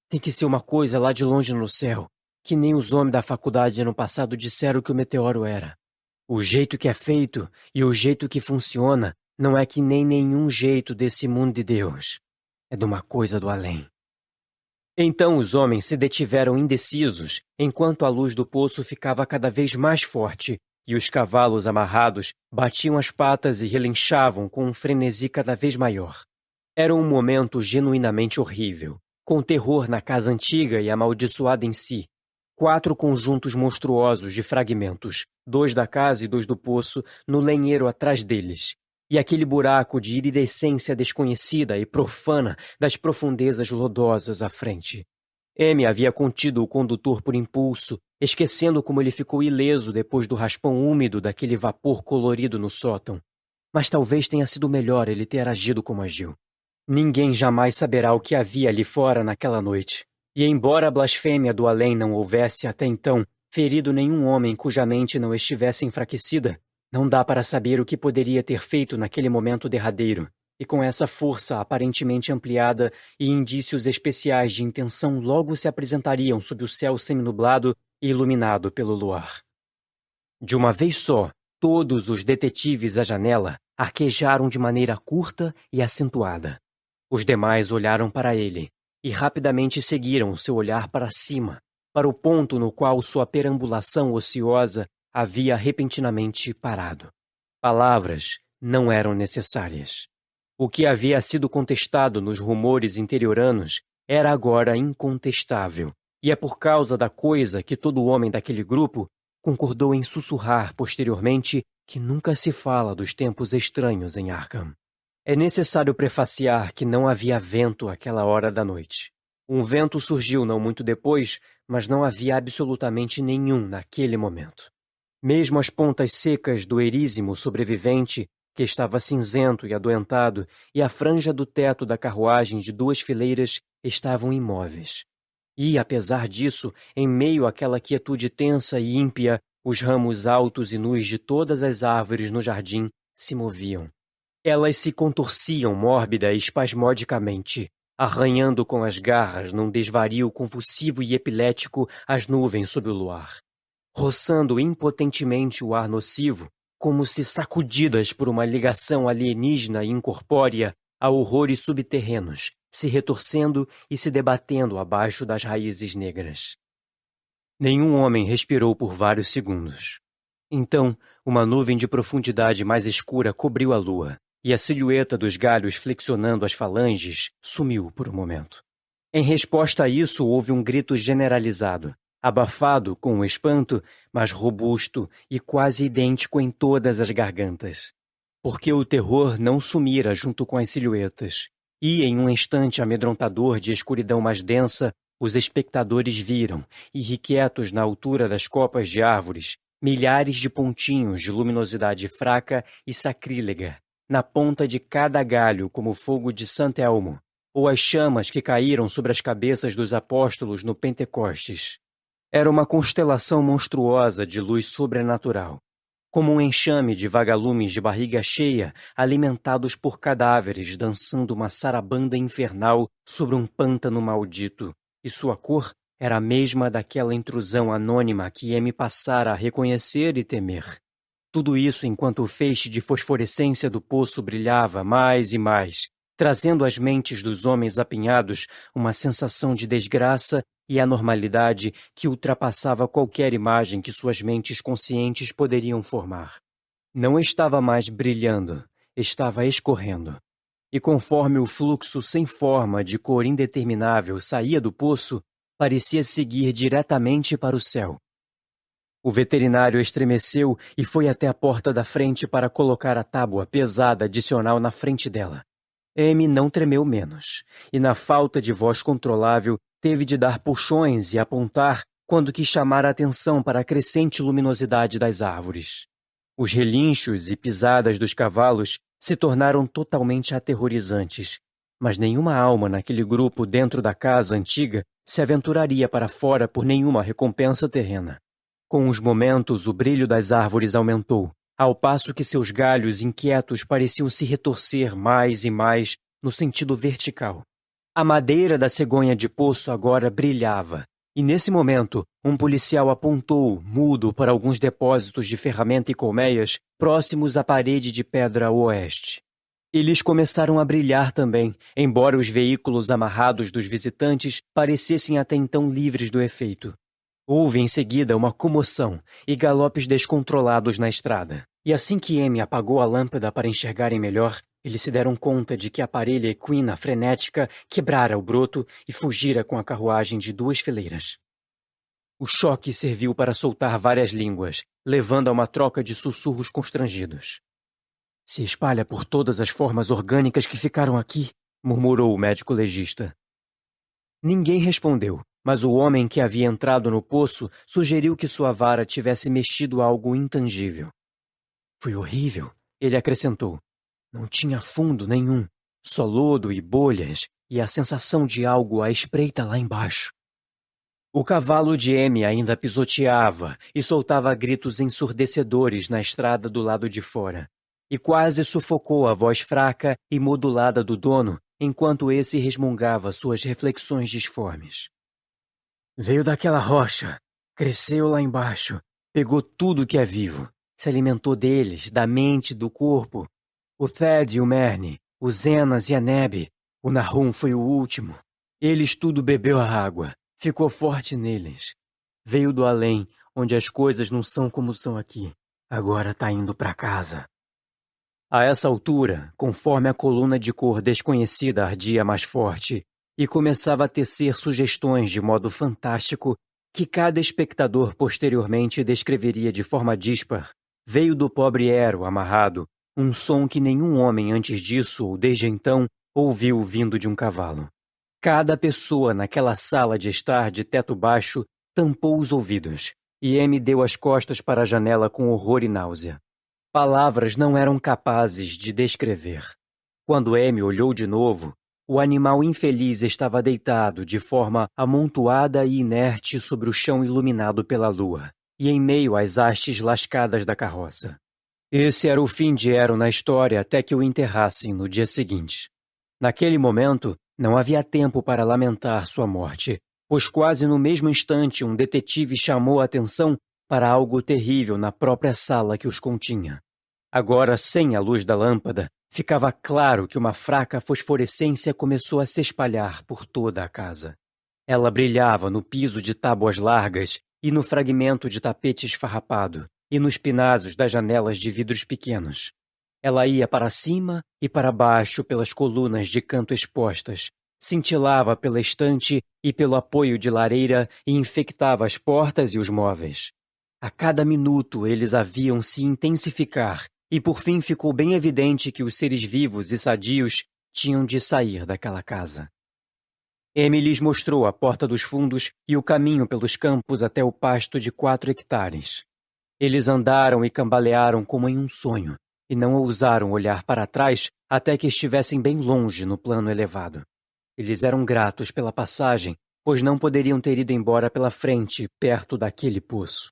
Tem que ser uma coisa lá de longe no céu, que nem os homens da faculdade ano passado disseram que o meteoro era. O jeito que é feito e o jeito que funciona não é que nem nenhum jeito desse mundo de Deus. É de uma coisa do além. Então os homens se detiveram indecisos, enquanto a luz do poço ficava cada vez mais forte, e os cavalos amarrados batiam as patas e relinchavam com um frenesi cada vez maior. Era um momento genuinamente horrível, com terror na casa antiga e amaldiçoada em si. 4 conjuntos monstruosos de fragmentos, 2 da casa e 2 do poço, no lenheiro atrás deles. E aquele buraco de iridescência desconhecida e profana das profundezas lodosas à frente. M havia contido o condutor por impulso, esquecendo como ele ficou ileso depois do raspão úmido daquele vapor colorido no sótão. Mas talvez tenha sido melhor ele ter agido como agiu. Ninguém jamais saberá o que havia ali fora naquela noite. E embora a blasfêmia do além não houvesse até então ferido nenhum homem cuja mente não estivesse enfraquecida, não dá para saber o que poderia ter feito naquele momento derradeiro, e com essa força aparentemente ampliada e indícios especiais de intenção logo se apresentariam sob o céu seminublado e iluminado pelo luar. De uma vez só, todos os detetives à janela, arquejaram de maneira curta e acentuada. Os demais olharam para ele e rapidamente seguiram seu olhar para cima, para o ponto no qual sua perambulação ociosa havia repentinamente parado. Palavras não eram necessárias. O que havia sido contestado nos rumores interioranos era agora incontestável, e é por causa da coisa que todo homem daquele grupo concordou em sussurrar posteriormente que nunca se fala dos tempos estranhos em Arkham. É necessário prefaciar que não havia vento àquela hora da noite. Um vento surgiu não muito depois, mas não havia absolutamente nenhum naquele momento. Mesmo as pontas secas do erísimo sobrevivente, que estava cinzento e adoentado, e a franja do teto da carruagem de 2 fileiras estavam imóveis. E, apesar disso, em meio àquela quietude tensa e ímpia, os ramos altos e nus de todas as árvores no jardim se moviam. Elas se contorciam mórbida e espasmodicamente, arranhando com as garras num desvario convulsivo e epilético as nuvens sob o luar, roçando impotentemente o ar nocivo, como se sacudidas por uma ligação alienígena e incorpórea a horrores subterrâneos, se retorcendo e se debatendo abaixo das raízes negras. Nenhum homem respirou por vários segundos. Então, uma nuvem de profundidade mais escura cobriu a lua, e a silhueta dos galhos flexionando as falanges sumiu por um momento. Em resposta a isso, houve um grito generalizado, abafado com o espanto, mas robusto e quase idêntico em todas as gargantas. Porque o terror não sumira junto com as silhuetas, e em um instante amedrontador de escuridão mais densa, os espectadores viram, irrequietos na altura das copas de árvores, milhares de pontinhos de luminosidade fraca e sacrílega, na ponta de cada galho como o fogo de Sant Elmo, ou as chamas que caíram sobre as cabeças dos apóstolos no Pentecostes. Era uma constelação monstruosa de luz sobrenatural, como um enxame de vagalumes de barriga cheia alimentados por cadáveres dançando uma sarabanda infernal sobre um pântano maldito, e sua cor era a mesma daquela intrusão anônima que M passara a reconhecer e temer. Tudo isso enquanto o feixe de fosforescência do poço brilhava mais e mais, trazendo às mentes dos homens apinhados uma sensação de desgraça e anormalidade que ultrapassava qualquer imagem que suas mentes conscientes poderiam formar. Não estava mais brilhando, estava escorrendo. E conforme o fluxo sem forma de cor indeterminável saía do poço, parecia seguir diretamente para o céu. O veterinário estremeceu e foi até a porta da frente para colocar a tábua pesada adicional na frente dela. M não tremeu menos, e na falta de voz controlável, teve de dar puxões e apontar quando quis chamar a atenção para a crescente luminosidade das árvores. Os relinchos e pisadas dos cavalos se tornaram totalmente aterrorizantes, mas nenhuma alma naquele grupo dentro da casa antiga se aventuraria para fora por nenhuma recompensa terrena. Com os momentos, o brilho das árvores aumentou, ao passo que seus galhos inquietos pareciam se retorcer mais e mais no sentido vertical. A madeira da cegonha de poço agora brilhava, e nesse momento, um policial apontou, mudo, para alguns depósitos de ferramenta e colmeias próximos à parede de pedra a oeste. Eles começaram a brilhar também, embora os veículos amarrados dos visitantes parecessem até então livres do efeito. Houve em seguida uma comoção e galopes descontrolados na estrada. E assim que M apagou a lâmpada para enxergarem melhor, eles se deram conta de que a parelha equina frenética quebrara o broto e fugira com a carruagem de 2 fileiras. O choque serviu para soltar várias línguas, levando a uma troca de sussurros constrangidos. "Se espalha por todas as formas orgânicas que ficaram aqui", murmurou o médico legista. Ninguém respondeu, mas o homem que havia entrado no poço sugeriu que sua vara tivesse mexido algo intangível. "Foi horrível", ele acrescentou. "Não tinha fundo nenhum, só lodo e bolhas e a sensação de algo à espreita lá embaixo." O cavalo de M ainda pisoteava e soltava gritos ensurdecedores na estrada do lado de fora, e quase sufocou a voz fraca e modulada do dono enquanto esse resmungava suas reflexões disformes. "Veio daquela rocha, cresceu lá embaixo, pegou tudo que é vivo, se alimentou deles, da mente, do corpo. O Thed e o Merne, o Zenas e a Neb, o Nahum foi o último. Eles tudo bebeu a água, ficou forte neles. Veio do além, onde as coisas não são como são aqui. Agora tá indo para casa. A essa altura, conforme a coluna de cor desconhecida ardia mais forte e começava a tecer sugestões de modo fantástico que cada espectador posteriormente descreveria de forma díspar, veio do pobre Ero amarrado um som que nenhum homem antes disso ou desde então ouviu vindo de um cavalo. Cada pessoa naquela sala de estar de teto baixo tampou os ouvidos, e M deu as costas para a janela com horror e náusea. Palavras não eram capazes de descrever. Quando M olhou de novo, o animal infeliz estava deitado de forma amontoada e inerte sobre o chão iluminado pela lua, e em meio às hastes lascadas da carroça. Esse era o fim de Ero na história até que o enterrassem no dia seguinte. Naquele momento, não havia tempo para lamentar sua morte, pois quase no mesmo instante um detetive chamou a atenção para algo terrível na própria sala que os continha. Agora, sem a luz da lâmpada, ficava claro que uma fraca fosforescência começou a se espalhar por toda a casa. Ela brilhava no piso de tábuas largas e no fragmento de tapete esfarrapado, e nos pinazos das janelas de vidros pequenos. Ela ia para cima e para baixo pelas colunas de canto expostas, cintilava pela estante e pelo apoio de lareira e infectava as portas e os móveis. A cada minuto eles haviam se intensificar e por fim ficou bem evidente que os seres vivos e sadios tinham de sair daquela casa. Emily lhes mostrou a porta dos fundos e o caminho pelos campos até o pasto de 4 hectares. Eles andaram e cambalearam como em um sonho, e não ousaram olhar para trás até que estivessem bem longe no plano elevado. Eles eram gratos pela passagem, pois não poderiam ter ido embora pela frente, perto daquele poço.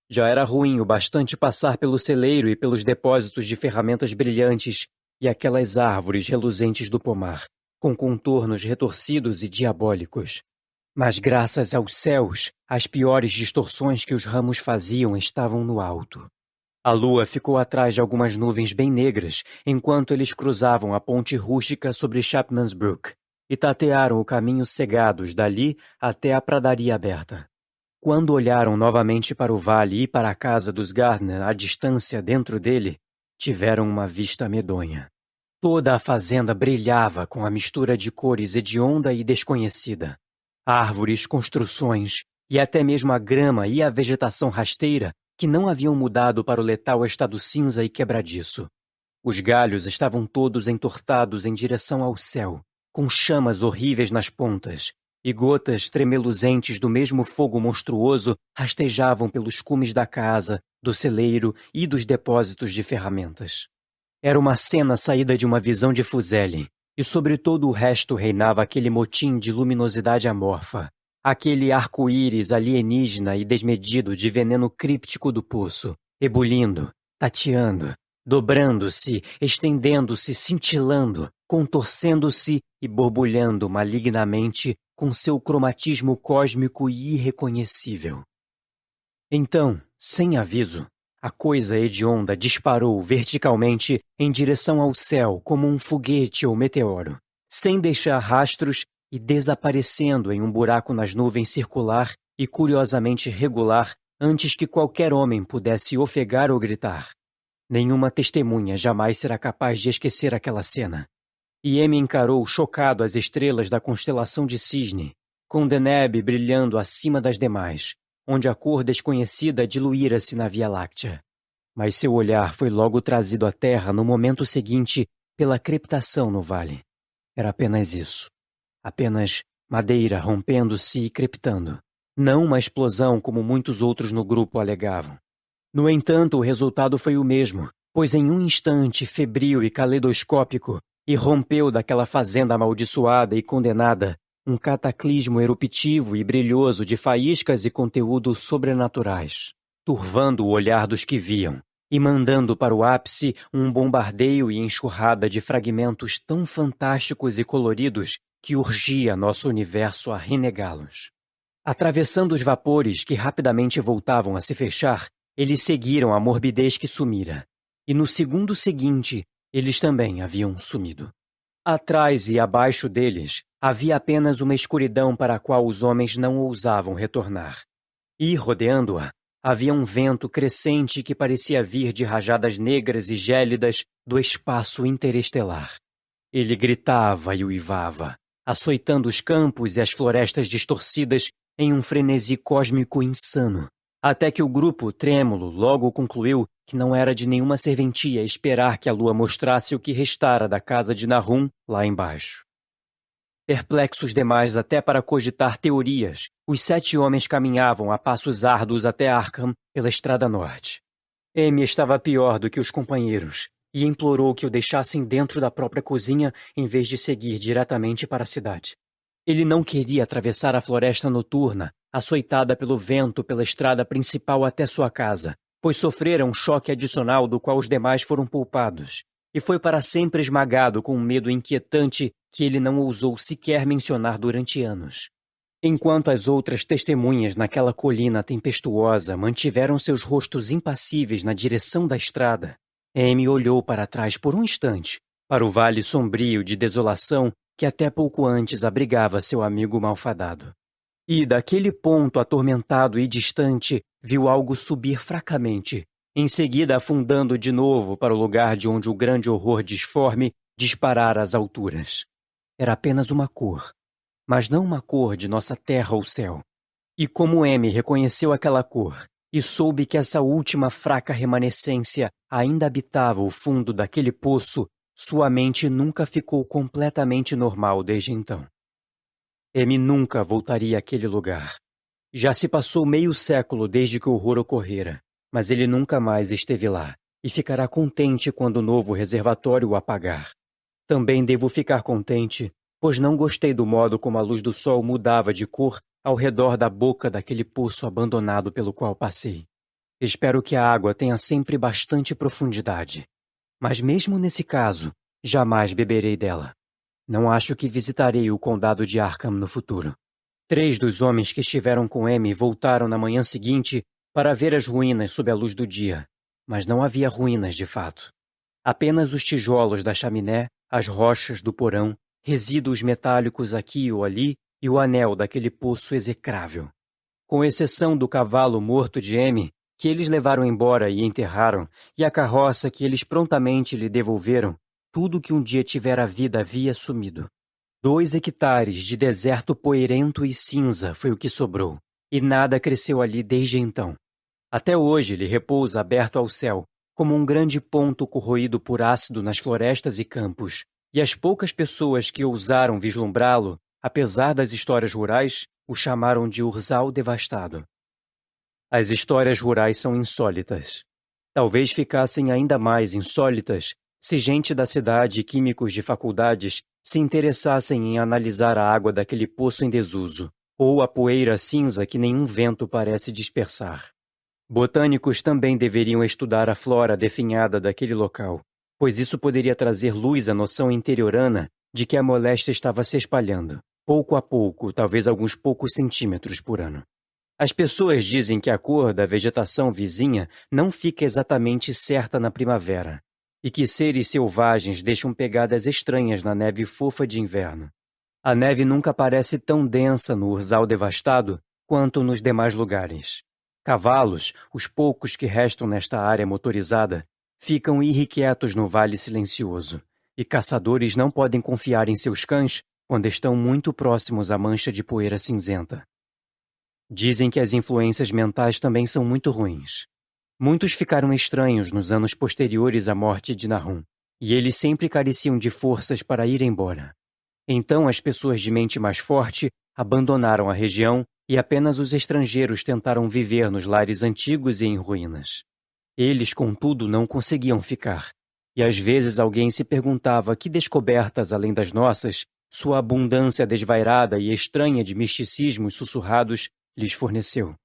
Já era ruim o bastante passar pelo celeiro e pelos depósitos de ferramentas brilhantes e aquelas árvores reluzentes do pomar, com contornos retorcidos e diabólicos. Mas graças aos céus, as piores distorções que os ramos faziam estavam no alto. A lua ficou atrás de algumas nuvens bem negras, enquanto eles cruzavam a ponte rústica sobre Chapman's Brook, e tatearam o caminho cegados dali até a pradaria aberta. Quando olharam novamente para o vale e para a casa dos Gardner à distância dentro dele, tiveram uma vista medonha. Toda a fazenda brilhava com a mistura de cores hedionda e desconhecida. Árvores, construções e até mesmo a grama e a vegetação rasteira que não haviam mudado para o letal estado cinza e quebradiço. Os galhos estavam todos entortados em direção ao céu, com chamas horríveis nas pontas, e gotas tremeluzentes do mesmo fogo monstruoso rastejavam pelos cumes da casa, do celeiro e dos depósitos de ferramentas. Era uma cena saída de uma visão de Fuseli, e sobre todo o resto reinava aquele motim de luminosidade amorfa, aquele arco-íris alienígena e desmedido de veneno críptico do poço, ebulindo, tateando, dobrando-se, estendendo-se, cintilando, contorcendo-se e borbulhando malignamente com seu cromatismo cósmico e irreconhecível. Então, sem aviso, a coisa hedionda disparou verticalmente em direção ao céu como um foguete ou meteoro, sem deixar rastros e desaparecendo em um buraco nas nuvens circular e curiosamente regular antes que qualquer homem pudesse ofegar ou gritar. Nenhuma testemunha jamais será capaz de esquecer aquela cena. E M encarou chocado as estrelas da constelação de Cisne, com Deneb brilhando acima das demais, onde a cor desconhecida diluíra-se na Via Láctea. Mas seu olhar foi logo trazido à terra no momento seguinte pela crepitação no vale. Era apenas isso. Apenas madeira rompendo-se e crepitando. Não uma explosão como muitos outros no grupo alegavam. No entanto, o resultado foi o mesmo, pois em um instante febril e caleidoscópico, irrompeu daquela fazenda amaldiçoada e condenada um cataclismo eruptivo e brilhoso de faíscas e conteúdos sobrenaturais, turvando o olhar dos que viam e mandando para o ápice um bombardeio e enxurrada de fragmentos tão fantásticos e coloridos que urgia nosso universo a renegá-los. Atravessando os vapores que rapidamente voltavam a se fechar, eles seguiram a morbidez que sumira, e no segundo seguinte, Eles também haviam sumido. Atrás e abaixo deles havia apenas uma escuridão para a qual os homens não ousavam retornar. E, rodeando-a, havia um vento crescente que parecia vir de rajadas negras e gélidas do espaço interestelar. Ele gritava e uivava, açoitando os campos e as florestas distorcidas em um frenesi cósmico insano, até que o grupo, trêmulo, logo concluiu que não era de nenhuma serventia esperar que a lua mostrasse o que restara da casa de Nahum lá embaixo. Perplexos demais até para cogitar teorias, os 7 homens caminhavam a passos árduos até Arkham pela estrada norte. Amy estava pior do que os companheiros e implorou que o deixassem dentro da própria cozinha em vez de seguir diretamente para a cidade. Ele não queria atravessar a floresta noturna, açoitada pelo vento pela estrada principal até sua casa, pois sofrera um choque adicional do qual os demais foram poupados, e foi para sempre esmagado com um medo inquietante que ele não ousou sequer mencionar durante anos. Enquanto as outras testemunhas naquela colina tempestuosa mantiveram seus rostos impassíveis na direção da estrada, Amy olhou para trás por um instante, para o vale sombrio de desolação que até pouco antes abrigava seu amigo malfadado. E, daquele ponto atormentado e distante, viu algo subir fracamente, em seguida afundando de novo para o lugar de onde o grande horror disforme disparara às alturas. Era apenas uma cor, mas não uma cor de nossa terra ou céu. E como Amy reconheceu aquela cor e soube que essa última fraca remanescência ainda habitava o fundo daquele poço, sua mente nunca ficou completamente normal desde então. Amy nunca voltaria àquele lugar. Já se passou meio século desde que o horror ocorrera, mas ele nunca mais esteve lá, e ficará contente quando o novo reservatório o apagar. Também devo ficar contente, pois não gostei do modo como a luz do sol mudava de cor ao redor da boca daquele poço abandonado pelo qual passei. Espero que a água tenha sempre bastante profundidade. Mas mesmo nesse caso, jamais beberei dela. Não acho que visitarei o condado de Arkham no futuro. 3 dos homens que estiveram com Amy voltaram na manhã seguinte para ver as ruínas sob a luz do dia, mas não havia ruínas de fato. Apenas os tijolos da chaminé, as rochas do porão, resíduos metálicos aqui ou ali e o anel daquele poço execrável. Com exceção do cavalo morto de Amy, que eles levaram embora e enterraram, e a carroça que eles prontamente lhe devolveram, tudo que um dia tivera vida havia sumido. 2 hectares de deserto poeirento e cinza foi o que sobrou, e nada cresceu ali desde então. Até hoje ele repousa aberto ao céu, como um grande ponto corroído por ácido nas florestas e campos, e as poucas pessoas que ousaram vislumbrá-lo, apesar das histórias rurais, o chamaram de Urzal devastado. As histórias rurais são insólitas. Talvez ficassem ainda mais insólitas se gente da cidade e químicos de faculdades se interessassem em analisar a água daquele poço em desuso, ou a poeira cinza que nenhum vento parece dispersar. Botânicos também deveriam estudar a flora definhada daquele local, pois isso poderia trazer luz à noção interiorana de que a moléstia estava se espalhando, pouco a pouco, talvez alguns poucos centímetros por ano. As pessoas dizem que a cor da vegetação vizinha não fica exatamente certa na primavera, e que seres selvagens deixam pegadas estranhas na neve fofa de inverno. A neve nunca parece tão densa no Urzal devastado quanto nos demais lugares. Cavalos, os poucos que restam nesta área motorizada, ficam irrequietos no vale silencioso, e caçadores não podem confiar em seus cães quando estão muito próximos à mancha de poeira cinzenta. Dizem que as influências mentais também são muito ruins. Muitos ficaram estranhos nos anos posteriores à morte de Nahum, e eles sempre careciam de forças para ir embora. Então as pessoas de mente mais forte abandonaram a região e apenas os estrangeiros tentaram viver nos lares antigos e em ruínas. Eles, contudo, não conseguiam ficar, e às vezes alguém se perguntava que descobertas além das nossas, sua abundância desvairada e estranha de misticismos sussurrados lhes forneceu.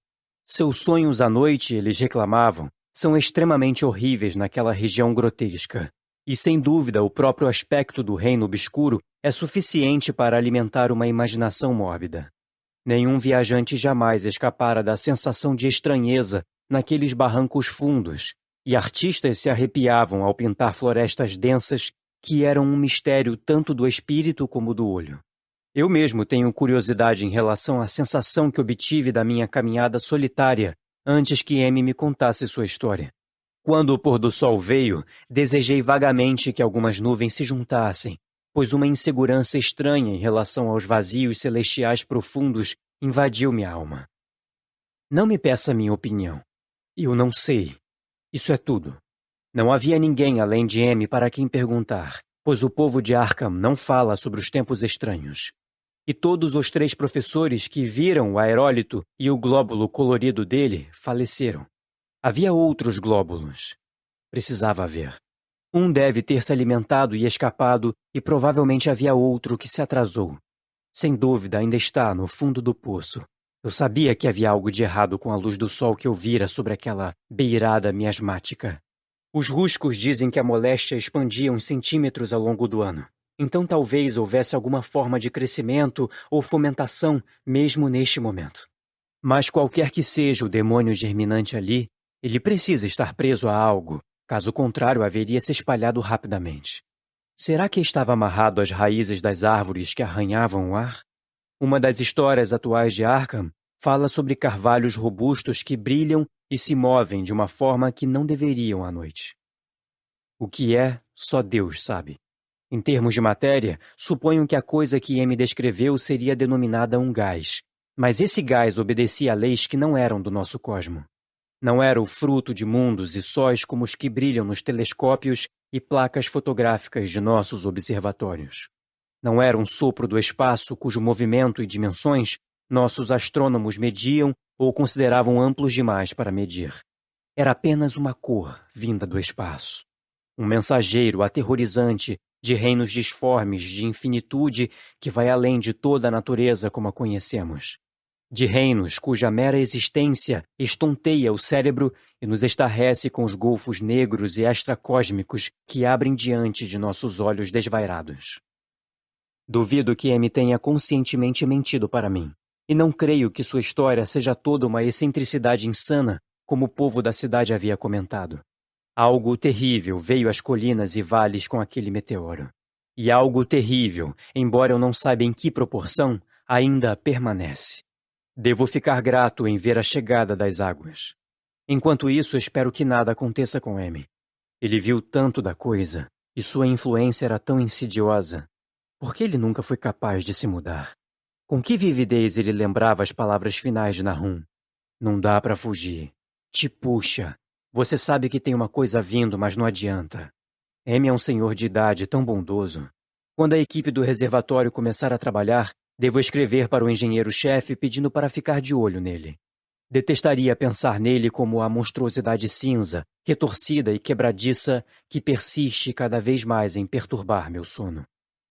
Seus sonhos à noite, eles reclamavam, são extremamente horríveis naquela região grotesca, e sem dúvida o próprio aspecto do reino obscuro é suficiente para alimentar uma imaginação mórbida. Nenhum viajante jamais escapara da sensação de estranheza naqueles barrancos fundos, e artistas se arrepiavam ao pintar florestas densas que eram um mistério tanto do espírito como do olho. Eu mesmo tenho curiosidade em relação à sensação que obtive da minha caminhada solitária antes que Amy me contasse sua história. Quando o pôr do sol veio, desejei vagamente que algumas nuvens se juntassem, pois uma insegurança estranha em relação aos vazios celestiais profundos invadiu minha alma. Não me peça minha opinião. Eu não sei. Isso é tudo. Não havia ninguém além de Amy para quem perguntar, pois o povo de Arkham não fala sobre os tempos estranhos. E todos os 3 professores que viram o aerólito e o glóbulo colorido dele faleceram. Havia outros glóbulos. Precisava haver. Um deve ter se alimentado e escapado, e provavelmente havia outro que se atrasou. Sem dúvida, ainda está no fundo do poço. Eu sabia que havia algo de errado com a luz do sol que eu vira sobre aquela beirada miasmática. Os ruscos dizem que a moléstia expandia uns centímetros ao longo do ano. Então talvez houvesse alguma forma de crescimento ou fomentação mesmo neste momento. Mas qualquer que seja o demônio germinante ali, ele precisa estar preso a algo, caso contrário haveria se espalhado rapidamente. Será que estava amarrado às raízes das árvores que arranhavam o ar? Uma das histórias atuais de Arkham fala sobre carvalhos robustos que brilham e se movem de uma forma que não deveriam à noite. O que é, só Deus sabe. Em termos de matéria, suponho que a coisa que Amy descreveu seria denominada um gás, mas esse gás obedecia a leis que não eram do nosso cosmo. Não era o fruto de mundos e sóis como os que brilham nos telescópios e placas fotográficas de nossos observatórios. Não era um sopro do espaço cujo movimento e dimensões nossos astrônomos mediam ou consideravam amplos demais para medir. Era apenas uma cor vinda do espaço. Um mensageiro aterrorizante de reinos disformes de infinitude que vai além de toda a natureza como a conhecemos. De reinos cuja mera existência estonteia o cérebro e nos estarrece com os golfos negros e extracósmicos que abrem diante de nossos olhos desvairados. Duvido que Amy tenha conscientemente mentido para mim, e não creio que sua história seja toda uma excentricidade insana, como o povo da cidade havia comentado. Algo terrível veio às colinas e vales com aquele meteoro. E algo terrível, embora eu não saiba em que proporção, ainda permanece. Devo ficar grato em ver a chegada das águas. Enquanto isso, espero que nada aconteça com Amy. Ele viu tanto da coisa, e sua influência era tão insidiosa. Por que ele nunca foi capaz de se mudar? Com que vividez ele lembrava as palavras finais de Nahum? Não dá para fugir. Te puxa. Você sabe que tem uma coisa vindo, mas não adianta. Amy é um senhor de idade tão bondoso. Quando a equipe do reservatório começar a trabalhar, devo escrever para o engenheiro-chefe pedindo para ficar de olho nele. Detestaria pensar nele como a monstruosidade cinza, retorcida e quebradiça que persiste cada vez mais em perturbar meu sono.